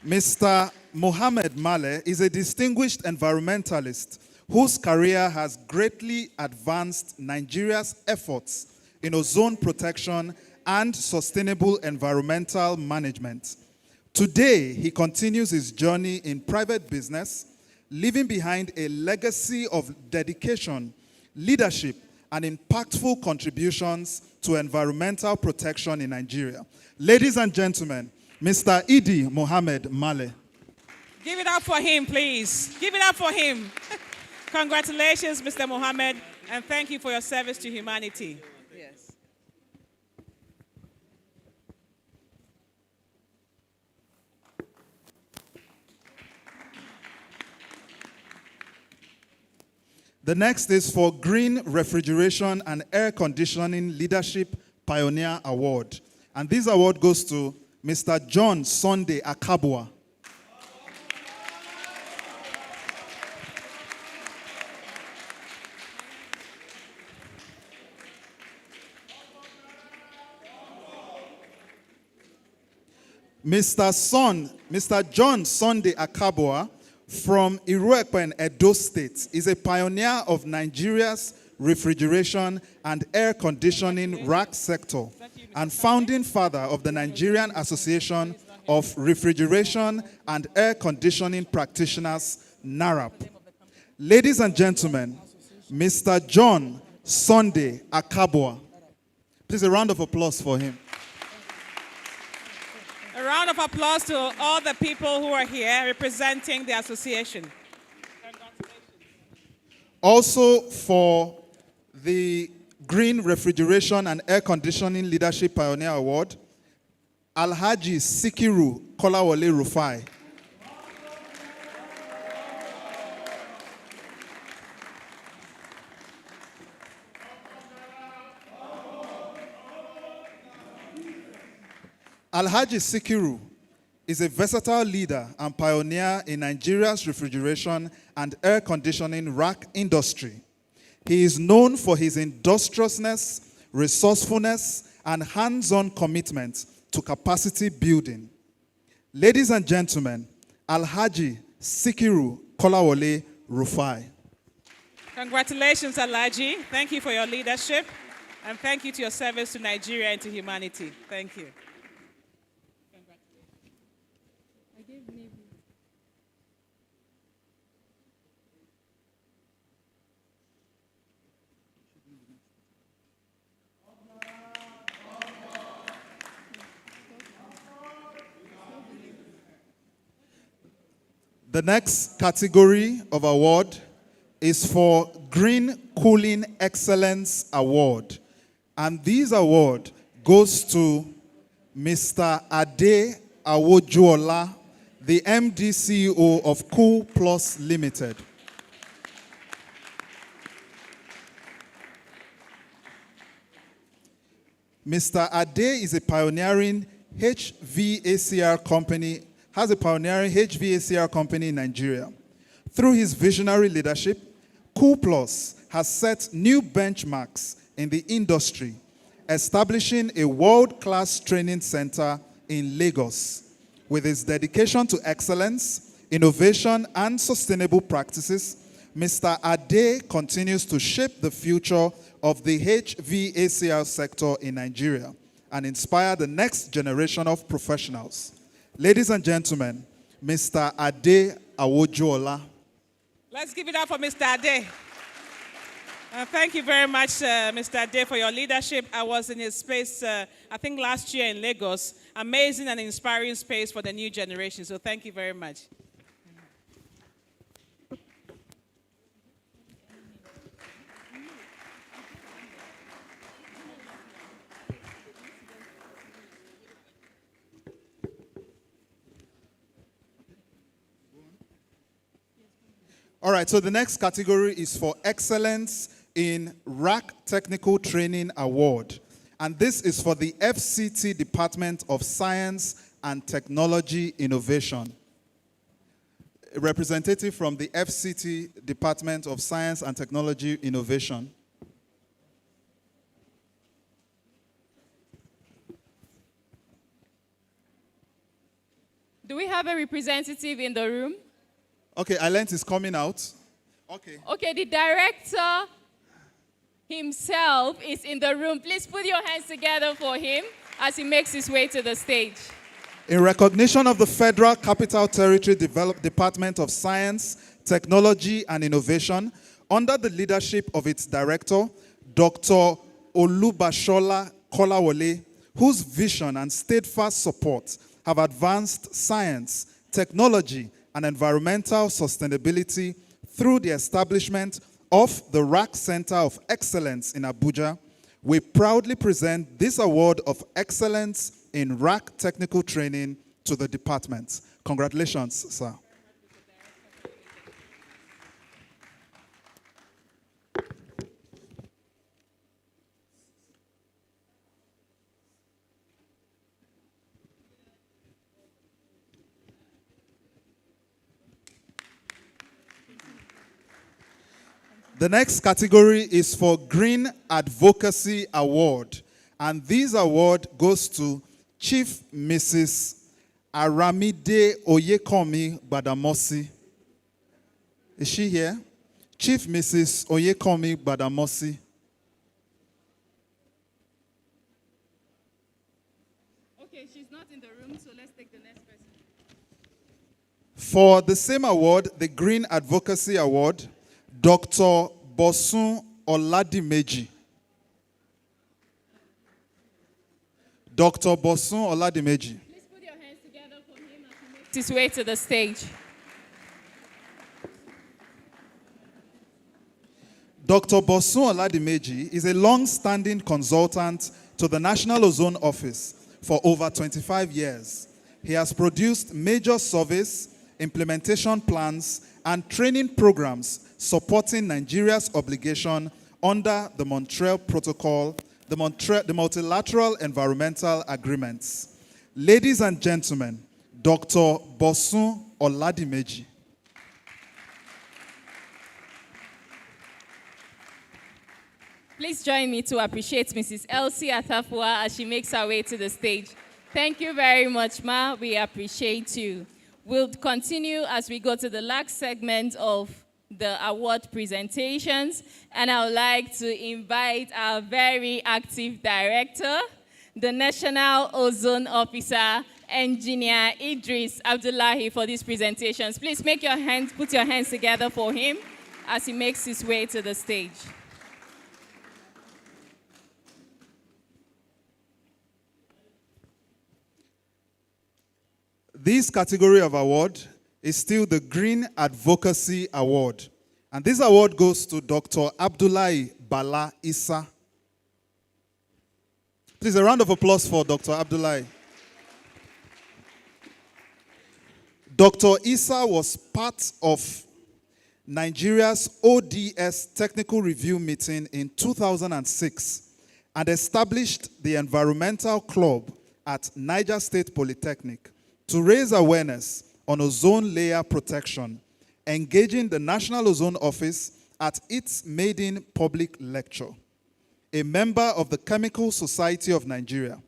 Mr. Mohamed Male is a distinguished environmentalist whose career has greatly advanced Nigeria's efforts in ozone protection and sustainable environmental management. Today, he continues his journey in private business, leaving behind a legacy of dedication, leadership, and impactful contributions to environmental protection in Nigeria. Ladies and gentlemen, Mr. Idi Mohamed Male. Give it up for him, please. Give it up for him. Congratulations, Mr. Mohammed, and thank you for your service to humanity. Yes. The next is for Green Refrigeration and Air Conditioning Leadership Pioneer Award. And this award goes to Mr. John Sunday Akabua. Mr. John Sunday Akabua from Iruekpen, Edo State, is a pioneer of Nigeria's refrigeration and air conditioning rack sector, and founding father of the Nigerian Association of Refrigeration and Air Conditioning Practitioners, NARAP. Ladies and gentlemen, Mr. John Sunday Akabwa. Please, a round of applause for him. A round of applause to all the people who are here representing the association. Also for the Green Refrigeration and Air Conditioning Leadership Pioneer Award, Alhaji Sikiru Kolawole Rufai. Alhaji Sikiru is a versatile leader and pioneer in Nigeria's refrigeration and air conditioning rack industry. He is known for his industriousness, resourcefulness, and hands-on commitment to capacity building. Ladies and gentlemen, Alhaji Sikiru Kolawole Rufai. Congratulations, Alhaji. Thank you for your leadership, and thank you to your service to Nigeria and to humanity. Thank you. The next category of award is for Green Cooling Excellence Award. And this award goes to Mr. Ade Awojuola, the MD CEO of Cool Plus Limited. Mr. Ade is a pioneering HVACR company, has a pioneering HVACR company in Nigeria. Through his visionary leadership, Cool Plus has set new benchmarks in the industry, establishing a world-class training center in Lagos. With his dedication to excellence, innovation, and sustainable practices, Mr. Ade continues to shape the future of the HVACR sector in Nigeria and inspire the next generation of professionals. Ladies and gentlemen, Mr. Ade Awojuola. Let's give it up for Mr. Ade. Thank you very much, Mr. Ade, for your leadership. I was in his space, I think last year in Lagos. Amazing and inspiring space for the new generation. So thank you very much. All right, so the next category is for Excellence in Rack Technical Training Award. And this is for the FCT Department of Science and Technology Innovation. A representative from the FCT Department of Science and Technology Innovation. Do we have a representative in the room? Okay, Alent is coming out. Okay. Okay, the director himself is in the room. Please put your hands together for him as he makes his way to the stage. In recognition of the Federal Capital Territory Department of Science, Technology, and Innovation, under the leadership of its director, Dr. Olubashola Kolawole, whose vision and steadfast support have advanced science, technology, and environmental sustainability through the establishment of the Rack Center of Excellence in Abuja, we proudly present this award of excellence in rack technical training to the department. Congratulations, sir. The next category is for Green Advocacy Award. And this award goes to Chief Mrs. Aramide Oyekomi Badamosi. Is she here? Chief Mrs. Oyekomi Badamosi. For the same award, the Green Advocacy Award, Dr. Bosun Oladimeji. Dr. Bosun Oladimeji. Please put your hands together for him as he makes his way to the stage. Dr. Bosun Oladimeji is a long-standing consultant to the National Ozone Office for over 25 years. He has produced major surveys, implementation plans, and training programs supporting Nigeria's obligation under the Montreal Protocol, the multilateral environmental agreements. Ladies and gentlemen, Dr. Bosun Oladimeji. Please join me to appreciate Mrs. Elsie Atafua as she makes her way to the stage. Thank you very much, Ma. We appreciate you. We'll continue as we go to the last segment of the award presentations. And I would like to invite our very active director, the National Ozone Officer, Engineer Idris Abdullahi, for these presentations. Please put your hands together for him as he makes his way to the stage. This category of award is still the Green Advocacy Award. And this award goes to Dr. Abdullahi Bala Issa. Please, a round of applause for Dr. Abdullahi. Dr. Issa was part of Nigeria's ODS Technical Review meeting in 2006 and established the Environmental Club at Niger State Polytechnic to raise awareness on ozone layer protection, engaging the National Ozone Office at its maiden public lecture. A member of the Chemical Society of Nigeria,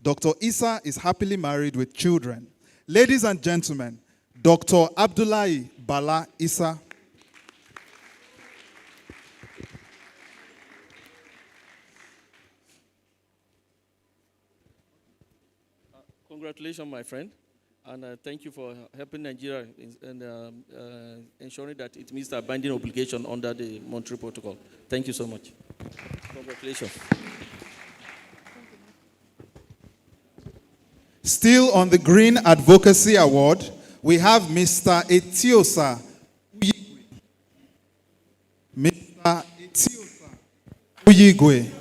Dr. Issa is happily married with children. Ladies and gentlemen, Dr. Abdullahi Bala Issa. Congratulations, my friend. And thank you for helping Nigeria and ensuring that it meets the binding obligation under the Montreal Protocol. Thank you so much. Congratulations. Still on the Green Advocacy Award, we have Mr. Etiosa Uyigwe. Mr. Etiosa Uyigwe.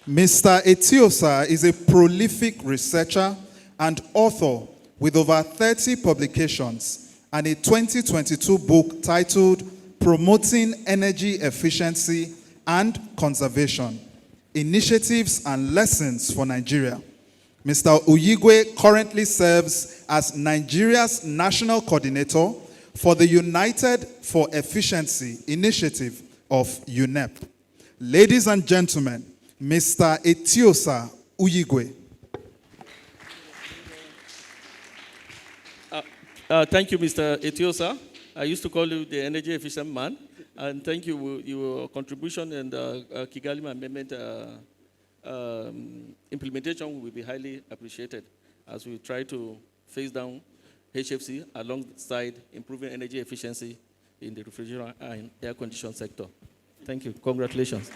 Mr. Etiosa is a prolific researcher and author with over 30 publications and a 2022 book titled Promoting Energy Efficiency and Conservation, Initiatives and Lessons for Nigeria. Mr. Uyigwe currently serves as Nigeria's National Coordinator for the United for Efficiency Initiative of UNEP. Ladies and gentlemen, Mr. Etiosa Uyigwe. Thank you, Mr. Etiosa. I used to call you the energy efficient man. And thank you, your contribution and Kigali Amendment implementation will be highly appreciated as we try to phase down HFC alongside improving energy efficiency in the refrigeration and air conditioning sector. Thank you. Congratulations.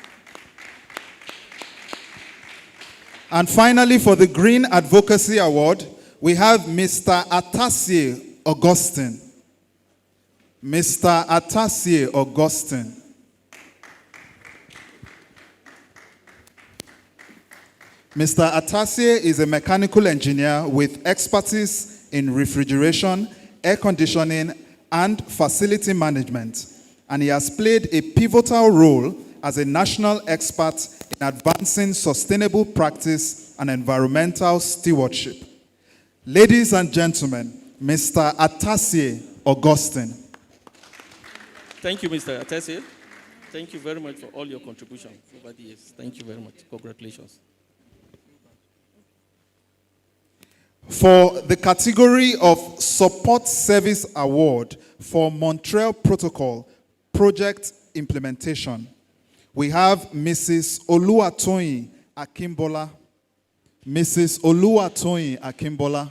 And finally, for the Green Advocacy Award, we have Mr. Atasie Augustine. Mr. Atasie Augustine. Mr. Atasie is a mechanical engineer with expertise in refrigeration, air conditioning, and facility management. And he has played a pivotal role as a national expert in advancing sustainable practice and environmental stewardship. Ladies and gentlemen, Mr. Atasie Augustine. Thank you, Mr. Atasie. Thank you very much for all your contribution over the years. Thank you very much. Congratulations. For the category of Support Service Award for Montreal Protocol Project Implementation, we have Mrs. Oluwatoyin Akimbola. Mrs. Oluwatoyin Akimbola.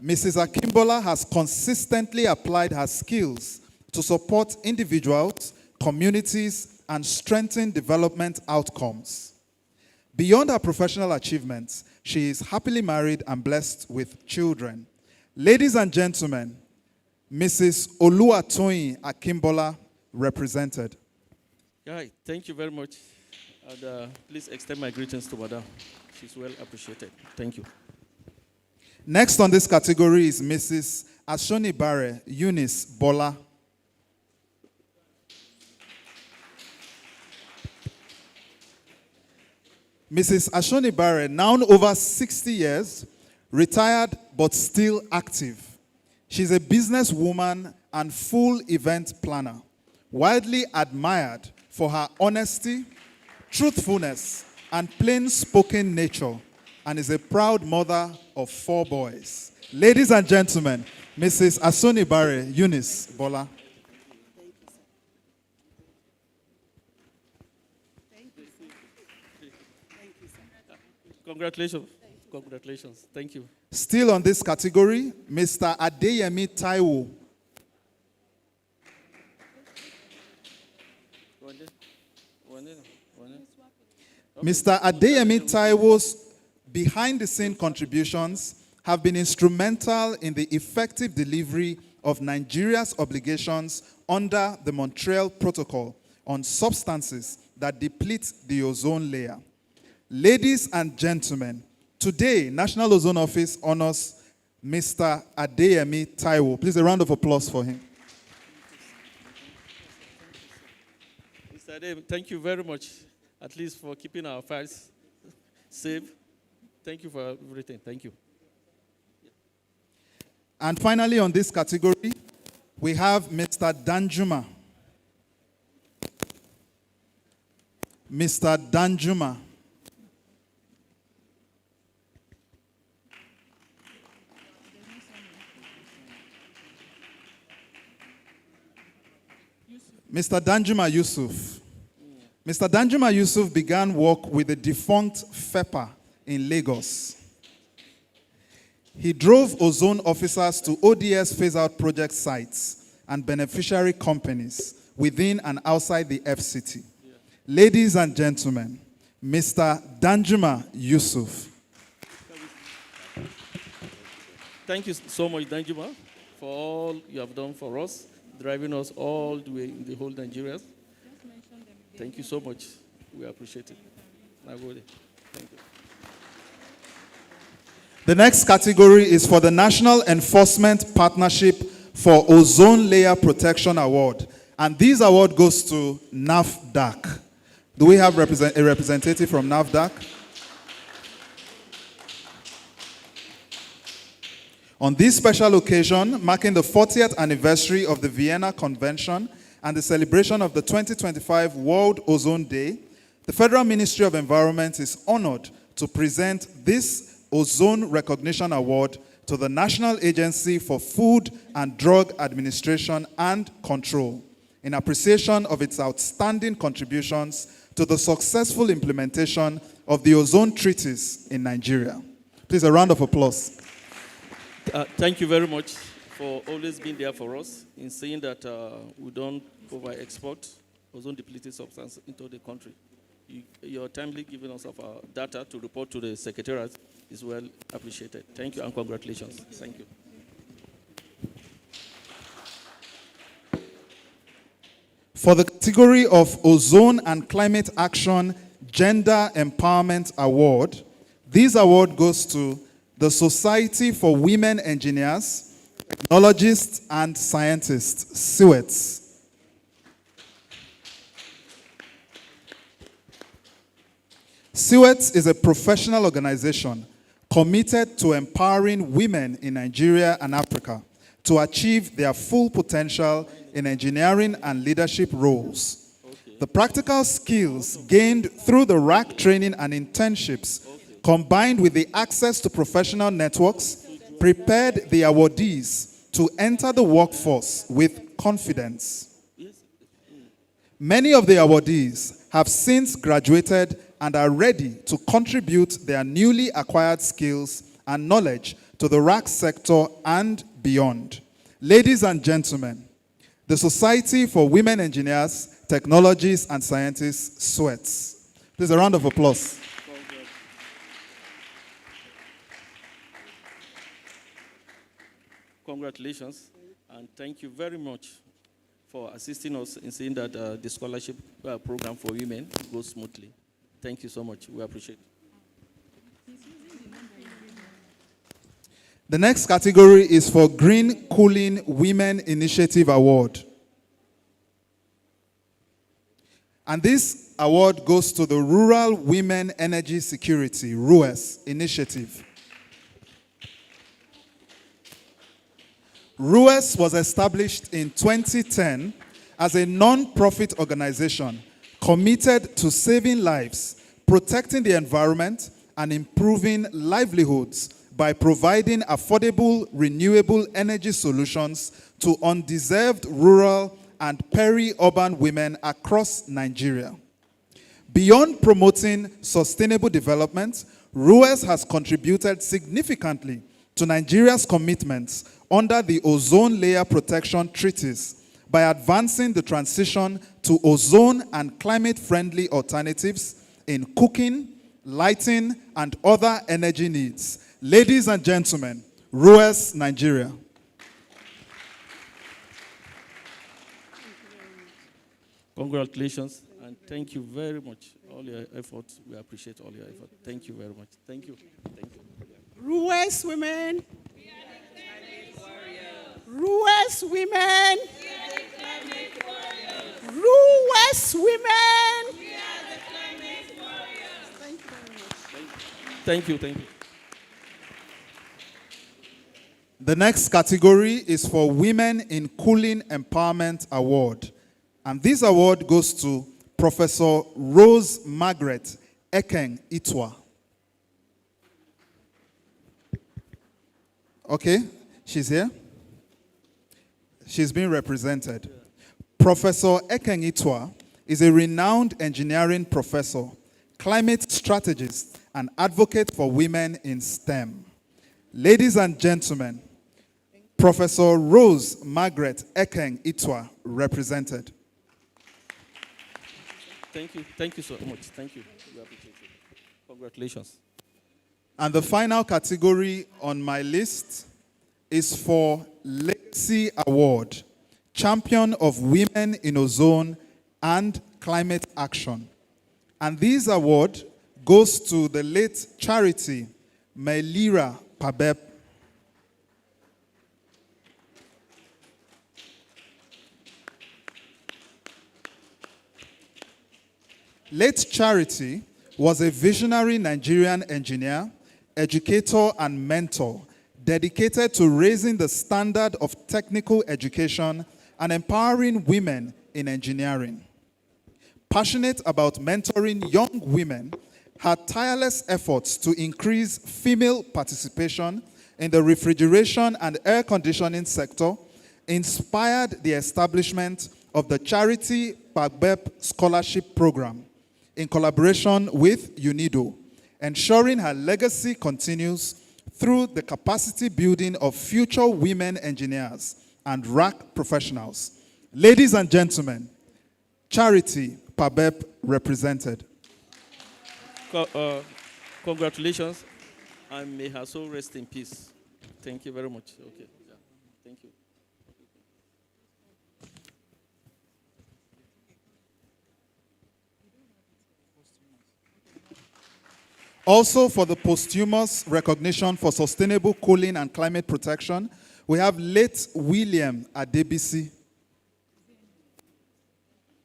Mrs. Akimbola has consistently applied her skills to support individuals, communities, and strengthen development outcomes. Beyond her professional achievements, she is happily married and blessed with children. Ladies and gentlemen, Mrs. Oluwatoyin Akimbola, represented. Right, thank you very much. And please extend my greetings to Madam. She's well appreciated. Thank you. Next on this category is Mrs. Ashonibare Eunice Bola. Mrs. Ashonibare, now over 60 years, retired but still active. She's a businesswoman and full event planner, widely admired for her honesty, truthfulness, and plain-spoken nature, and is a proud mother of 4 boys. Ladies and gentlemen, Mrs. Ashonibare Eunice Bola. Congratulations. Congratulations. Thank you. Still on this category, Mr. Adeyemi Taiwo. Mr. Adeyemi Taiwo's behind-the-scene contributions have been instrumental in the effective delivery of Nigeria's obligations under the Montreal Protocol on substances that deplete the ozone layer. Ladies and gentlemen, today, National Ozone Office honors Mr. Adeyemi Taiwo. Please, a round of applause for him. Mr. Adeyemi, thank you very much, at least for keeping our files safe. Thank you for everything. Thank you. And finally, on this category, we have Mr. Danjuma. Mr. Danjuma. Mr. Danjuma Yusuf. Mr. Danjuma Yusuf began work with the defunct FEPA in Lagos. He drove ozone officers to ODS phase-out project sites and beneficiary companies within and outside the FCT. Ladies and gentlemen, Mr. Danjuma Yusuf. Thank you so much, Danjuma, for all you have done for us, driving us all the way in the whole Nigeria. Thank you so much. We appreciate it. Thank you. The next category is for the National Enforcement Partnership for Ozone Layer Protection Award. And this award goes to NAFDAC. Do we have a representative from NAFDAC? On this special occasion, marking the 40th anniversary of the Vienna Convention and the celebration of the 2025 World Ozone Day, the Federal Ministry of Environment is honored to present this Ozone Recognition Award to the National Agency for Food and Drug Administration and Control in appreciation of its outstanding contributions to the successful implementation of the Ozone Treaties in Nigeria. Please, a round of applause. Thank you very much for always being there for us in saying that we don't over-export ozone-depleting substances into the country. Your timely giving us of our data to report to the Secretariat is well appreciated. Thank you and congratulations. Thank you. For the category of Ozone and Climate Action Gender Empowerment Award, this award goes to the Society for Women Engineers, Technologists, and Scientists, SEWETS. SEWETS is a professional organization committed to empowering women in Nigeria and Africa to achieve their full potential in engineering and leadership roles. The practical skills gained through the RAC training and internships, combined with the access to professional networks, prepared the awardees to enter the workforce with confidence. Many of the awardees have since graduated and are ready to contribute their newly acquired skills and knowledge to the rack sector and beyond. Ladies and gentlemen, the Society for Women Engineers, Technologists, and Scientists, SWETS. Please, a round of applause. Congratulations, and thank you very much for assisting us in seeing that the scholarship program for women goes smoothly. Thank you so much. We appreciate it. The next category is for Green Cooling Women Initiative Award. And this award goes to the Rural Women Energy Security, RUES, initiative. RUES was established in 2010 as a non-profit organization committed to saving lives, protecting the environment, and improving livelihoods by providing affordable, renewable energy solutions to undeserved rural and peri-urban women across Nigeria. Beyond promoting sustainable development, RUES has contributed significantly to Nigeria's commitments under the Ozone Layer Protection Treaties by advancing the transition to ozone and climate-friendly alternatives in cooking, lighting, and other energy needs. Ladies and gentlemen, RUES Nigeria. Congratulations, and thank you very much. All your efforts, we appreciate all your effort. Thank you very much. Thank you. Thank you. RUES women. RUES women. RUES women. Thank you. Thank you. The next category is for Women in Cooling Empowerment Award. And this award goes to Professor Rose Margaret Ekeng Itwa. Okay, she's here. She's being represented. Professor Ekeng Itwa is a renowned engineering professor, climate strategist, and advocate for women in STEM. Ladies and gentlemen, Professor Rose Margaret Ekeng Itwa, represented. Thank you. Thank you so much. Thank you. We appreciate it. Congratulations. And the final category on my list is for Legacy Award, Champion of Women in Ozone and Climate Action. And this award goes to the late Charity Melira Pabep. Late Charity was a visionary Nigerian engineer, educator, and mentor dedicated to raising the standard of technical education and empowering women in engineering. Passionate about mentoring young women, her tireless efforts to increase female participation in the refrigeration and air conditioning sector inspired the establishment of the Charity Pagbep Scholarship Program in collaboration with UNIDO, ensuring her legacy continues through the capacity building of future women engineers and rack professionals. Ladies and gentlemen, Charity Pabep represented. Congratulations, and may her soul rest in peace. Thank you very much. Okay. Yeah. Thank you. Also, for the posthumous recognition for sustainable cooling and climate protection, we have late William Adebisi.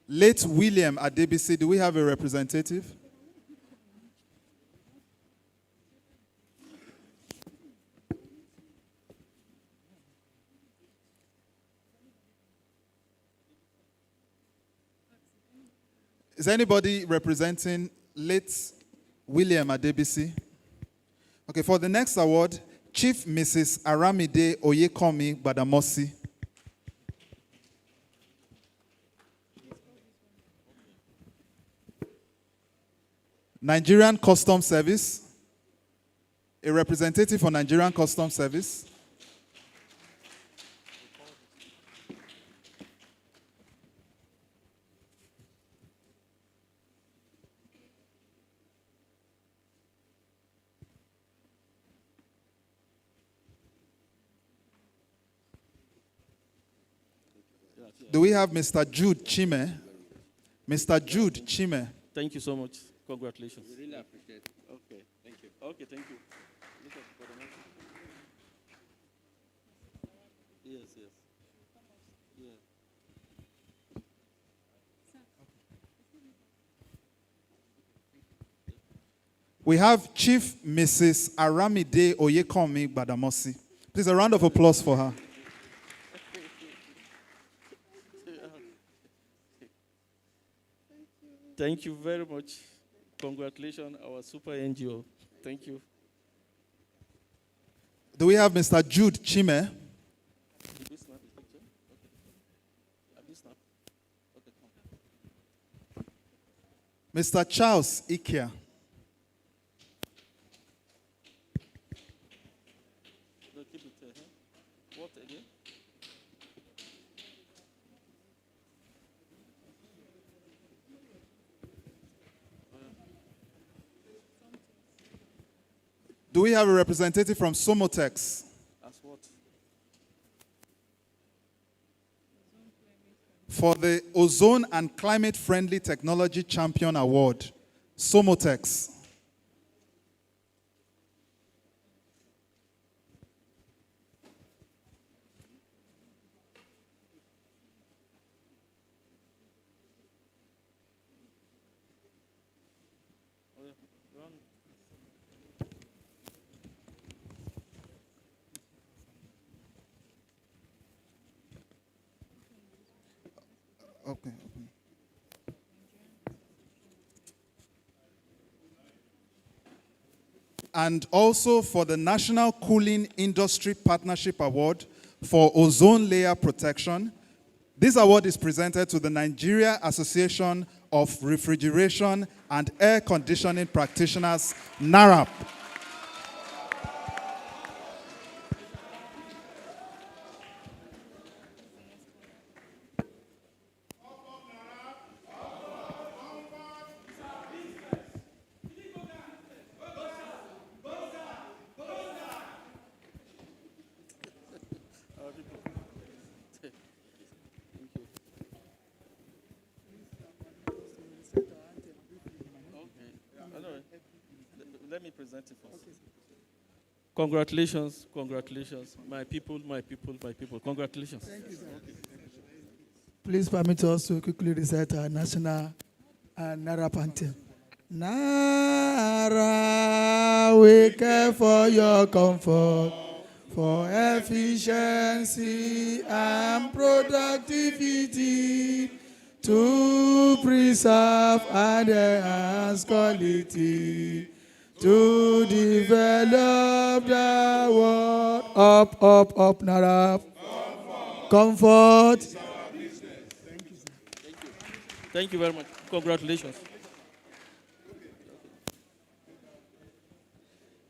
Late William Adebisi, do we have a representative? Is anybody representing late William Adebisi? Okay, for the next award, Chief Mrs. Aramide Oyekomi Badamosi. Nigerian Customs Service, a representative for Nigerian Customs Service. Do we have Mr. Jude Chime? Mr. Jude Chime. Thank you so much. Congratulations. We really appreciate it. Okay, thank you. Okay, thank you. Look at the photo. Yes, yes. Yeah. We have Chief Mrs. Aramide Oyekomi Badamosi. Please, a round of applause for her. Thank you very much. Congratulations, our super NGO. Thank you. Do we have Mr. Jude Chime? Did you snap the picture? Okay. Have you snapped? Okay, come. Mr. Charles Ikia. No, keep it there. What again? Do we have a representative from Somotex? As what? For the Ozone and Climate Friendly Technology Champion Award, Somotex. Okay. And also for the National Cooling Industry Partnership Award for ozone layer protection. This award is presented to the Nigeria Association of Refrigeration and Air Conditioning Practitioners, NARAP. Let me present it first. Congratulations, congratulations. My people, my people, my people. Congratulations. Thank you, sir. Please permit us to quickly recite our national NARAP anthem. Nara, we care for your comfort, for efficiency and productivity, to preserve and enhance quality, to develop the world. Up, up, up, NARAP. Comfort. Thank you very much. Congratulations.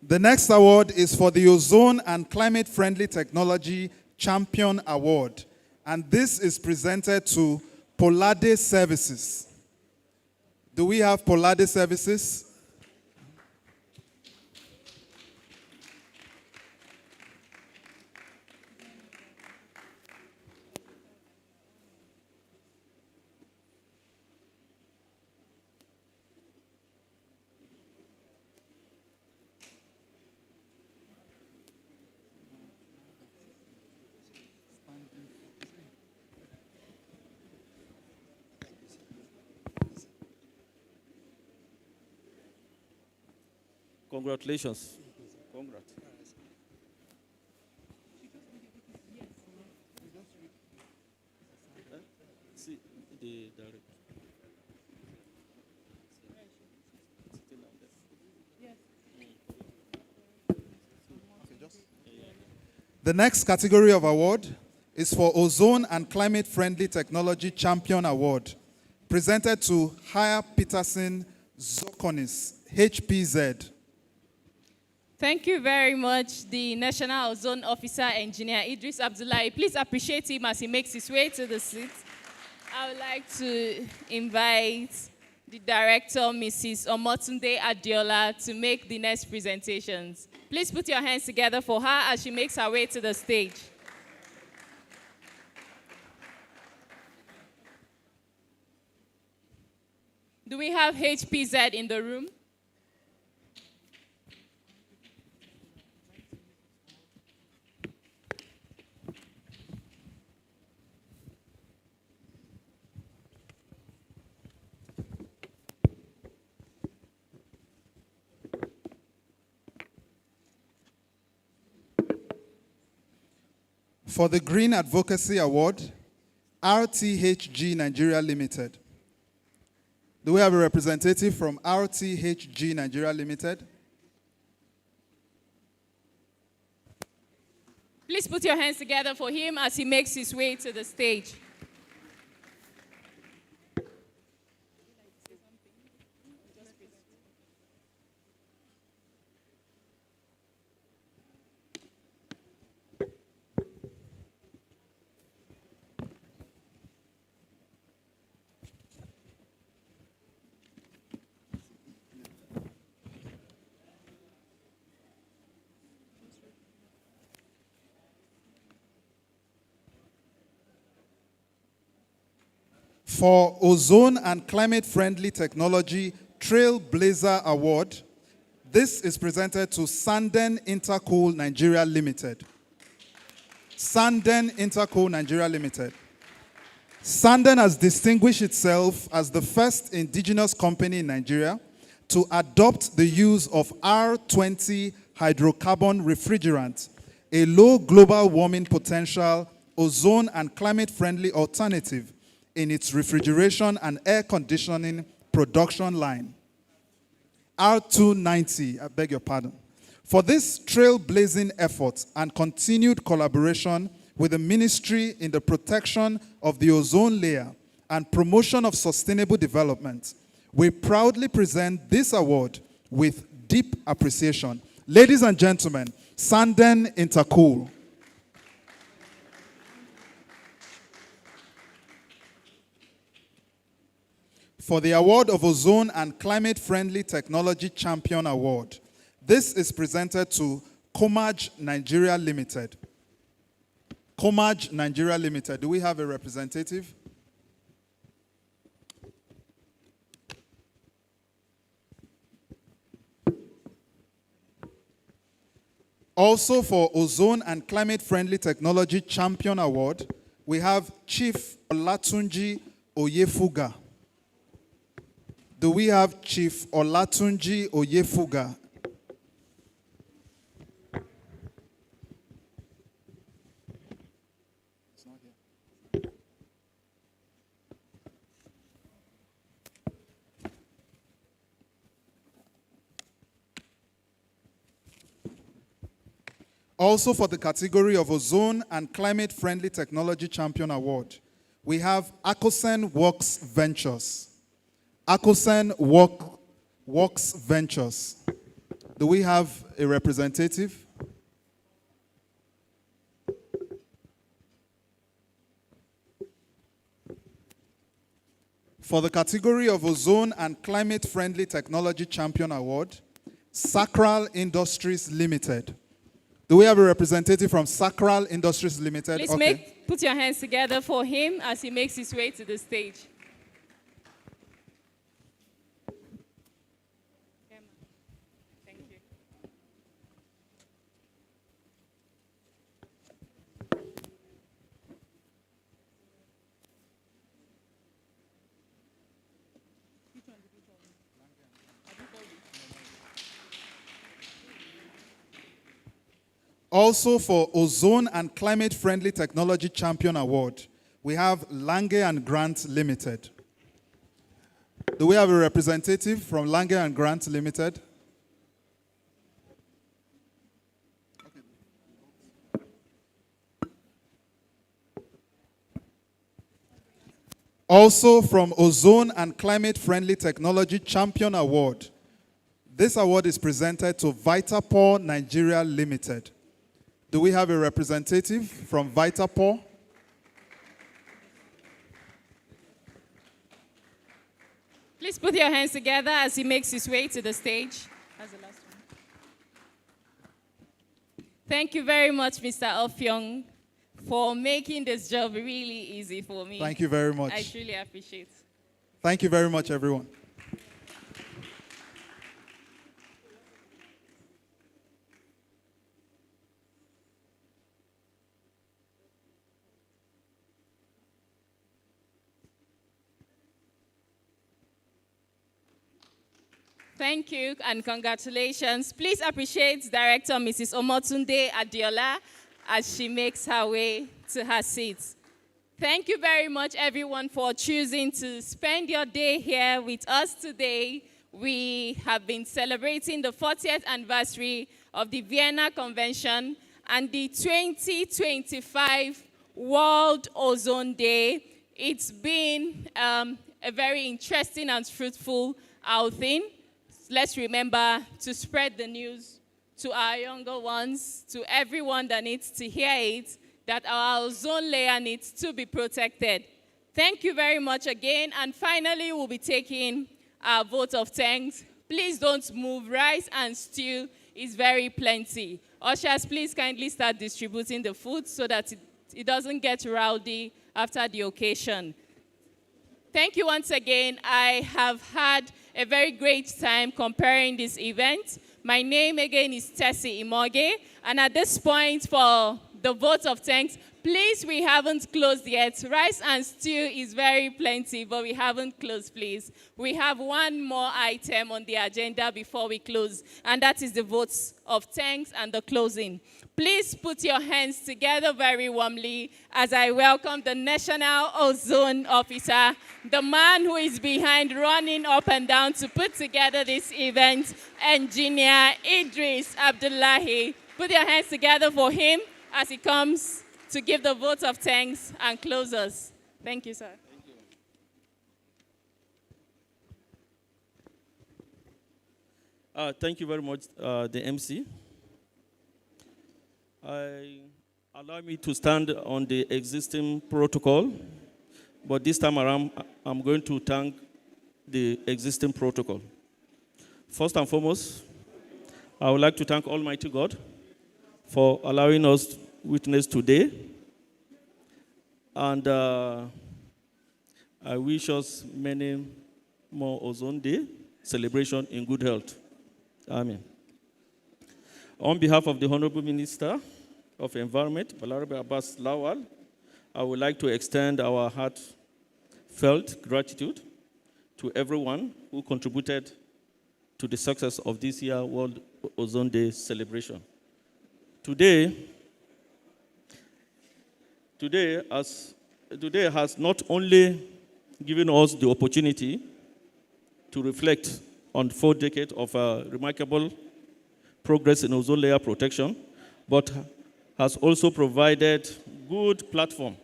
The next award is for the Ozone and Climate Friendly Technology Champion Award. And this is presented to Polade Services. Do we have Polade Services? Congratulations. Congrats. See the director. The next category of award is for Ozone and Climate Friendly Technology Champion Award, presented to Haya Peterson Zokonis, HPZ. Thank you very much, the National Ozone Officer Engineer Idris Abdullahi. Please appreciate him as he makes his way to the seat. I would like to invite the Director, Mrs. Omotunde Adiola, to make the next presentations. Please put your hands together for her as she makes her way to the stage. Do we have HPZ in the room? For the Green Advocacy Award, RTHG Nigeria Limited. Do we have a representative from RTHG Nigeria Limited? Please put your hands together for him as he makes his way to the stage. For Ozone and Climate Friendly Technology Trailblazer Award, this is presented to Sanden Intercool Nigeria Limited. Sanden Intercool Nigeria Limited. Sanden has distinguished itself as the first indigenous company in Nigeria to adopt the use of R20 hydrocarbon refrigerant, a low global warming potential, ozone and climate-friendly alternative in its refrigeration and air conditioning production line. R290, I beg your pardon. For this trailblazing effort and continued collaboration with the Ministry in the protection of the ozone layer and promotion of sustainable development, we proudly present this award with deep appreciation. Ladies and gentlemen, Sanden Intercool. For the award of Ozone and Climate Friendly Technology Champion Award, this is presented to Comaj Nigeria Limited. Comaj Nigeria Limited. Do we have a representative? Also for Ozone and Climate Friendly Technology Champion Award, we have Chief Olatunji Oyefuga. Do we have Chief Olatunji Oyefuga? Also for the category of Ozone and Climate Friendly Technology Champion Award, we have Akosen Works Ventures. Akosen Works Ventures. Do we have a representative? For the category of Ozone and Climate Friendly Technology Champion Award, Sacral Industries Limited. Do we have a representative from Sacral Industries Limited? Please put your hands together for him as he makes his way to the stage. Thank you. Also for Ozone and Climate Friendly Technology Champion Award, we have Lange and Grant Limited. Do we have a representative from Lange and Grant Limited? Also from Ozone and Climate Friendly Technology Champion Award. This award is presented to Vitapor Nigeria Limited. Do we have a representative from Vitapor? Please put your hands together as he makes his way to the stage. That's the last one. Thank you very much, Mr. Ofyong, for making this job really easy for me. Thank you very much. I truly appreciate it. Thank you very much, everyone. Thank you and congratulations. Please appreciate Director Mrs. Omotunde Adiola as she makes her way to her seat. Thank you very much, everyone, for choosing to spend your day here with us today. We have been celebrating the 40th anniversary of the Vienna Convention and the 2025 World Ozone Day. It's been a very interesting and fruitful outing. Let's remember to spread the news to our younger ones, to everyone that needs to hear it, that our ozone layer needs to be protected. Thank you very much again. And finally, we'll be taking our vote of thanks. Please don't move. Rice and stew is very plenty. Ushers, please kindly start distributing the food so that it doesn't get rowdy after the occasion. Thank you once again. I have had a very great time comparing this event. My name again is Tessie Imoge, and at this point for the vote of thanks, please, we haven't closed yet. Rice and stew is very plenty, but we haven't closed, please. We have one more item on the agenda before we close, and that is the votes of thanks and the closing. Please put your hands together very warmly as I welcome the National Ozone Officer, the man who is behind running up and down to put together this event, Engineer Idris Abdullahi. Put your hands together for him as he comes to give the vote of thanks and close us. Thank you, sir. Thank you very much, the MC. Allow me to stand on the existing protocol, but this time around, I'm going to thank the existing protocol. First and foremost, I would like to thank Almighty God for allowing us to witness today. And I wish us many more Ozone Day celebration in good health. Amen. On behalf of the Honorable Minister of Environment, Balarabe Abbas Lawal, I would like to extend our heartfelt gratitude to everyone who contributed to the success of this year's World Ozone Day celebration. Today has not only given us the opportunity to reflect on 4 decades of remarkable progress in ozone layer protection, but has also provided good platform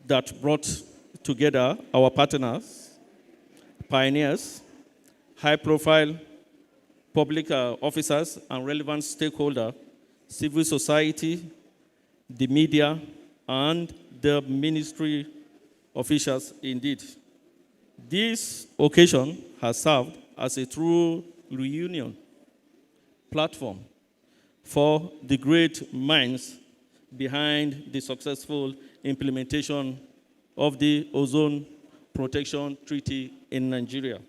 that brought together our partners, pioneers, high-profile public officers and relevant stakeholders, civil society, the media, and the ministry officials indeed. This occasion has served as a true reunion platform for the great minds behind the successful implementation of the Ozone Protection Treaty in Nigeria.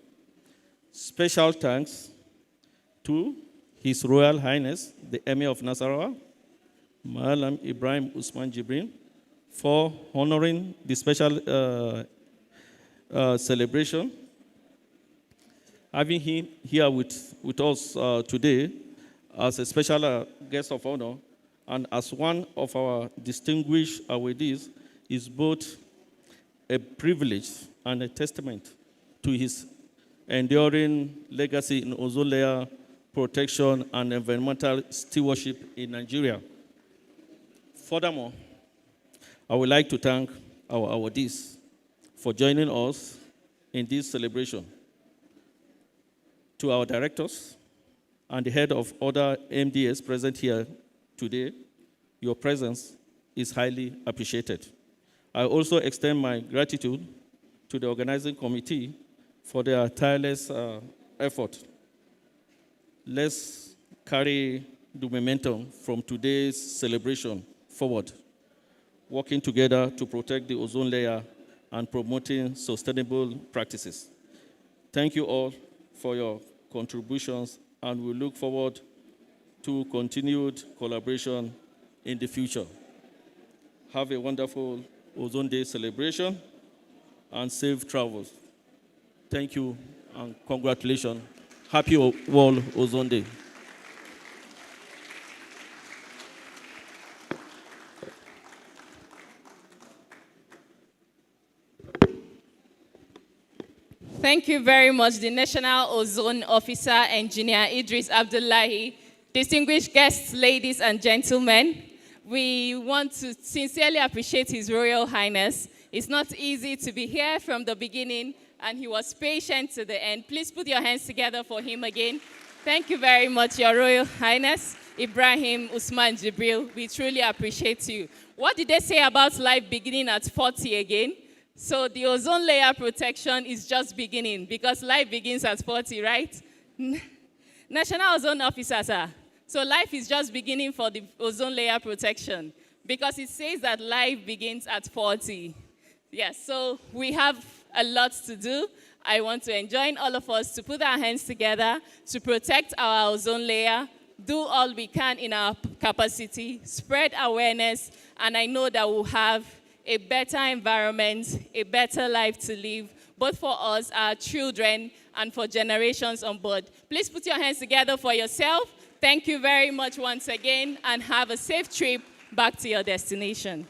Special thanks to His Royal Highness, the Emir of Nasarawa, Malam Ibrahim Usman Jibrin, for honoring the special celebration. Having him here with us today as a special guest of honor and as one of our distinguished awardees is both a privilege and a testament to his enduring legacy in ozone layer protection and environmental stewardship in Nigeria. Furthermore, I would like to thank our awardees for joining us in this celebration. To our directors and the head of other MDS present here today, your presence is highly appreciated. I also extend my gratitude to the organizing committee for their tireless effort. Let's carry the momentum from today's celebration forward, working together to protect the ozone layer and promoting sustainable practices. Thank you all for your contributions, and we look forward to continued collaboration in the future. Have a wonderful Ozone Day celebration and safe travels. Thank you and congratulations. Happy World Ozone Day. Thank you very much, the National Ozone Officer, Engineer Idris Abdullahi. Distinguished guests, ladies and gentlemen, we want to sincerely appreciate His Royal Highness. It's not easy to be here from the beginning, and he was patient to the end. Please put your hands together for him again. Thank you very much, Your Royal Highness, Ibrahim Usman Jibril. We truly appreciate you. What did they say about life beginning at 40 again? So the ozone layer protection is just beginning, because life begins at 40, right? National Ozone Officer, sir. So life is just beginning for the ozone layer protection, because it says that life begins at 40. Yes, so we have a lot to do. I want to enjoin all of us to put our hands together to protect our ozone layer, do all we can in our capacity, spread awareness, and I know that we'll have a better environment, a better life to live, both for us, our children, and for generations on board. Please put your hands together for yourself. Thank you very much once again, and have a safe trip back to your destination.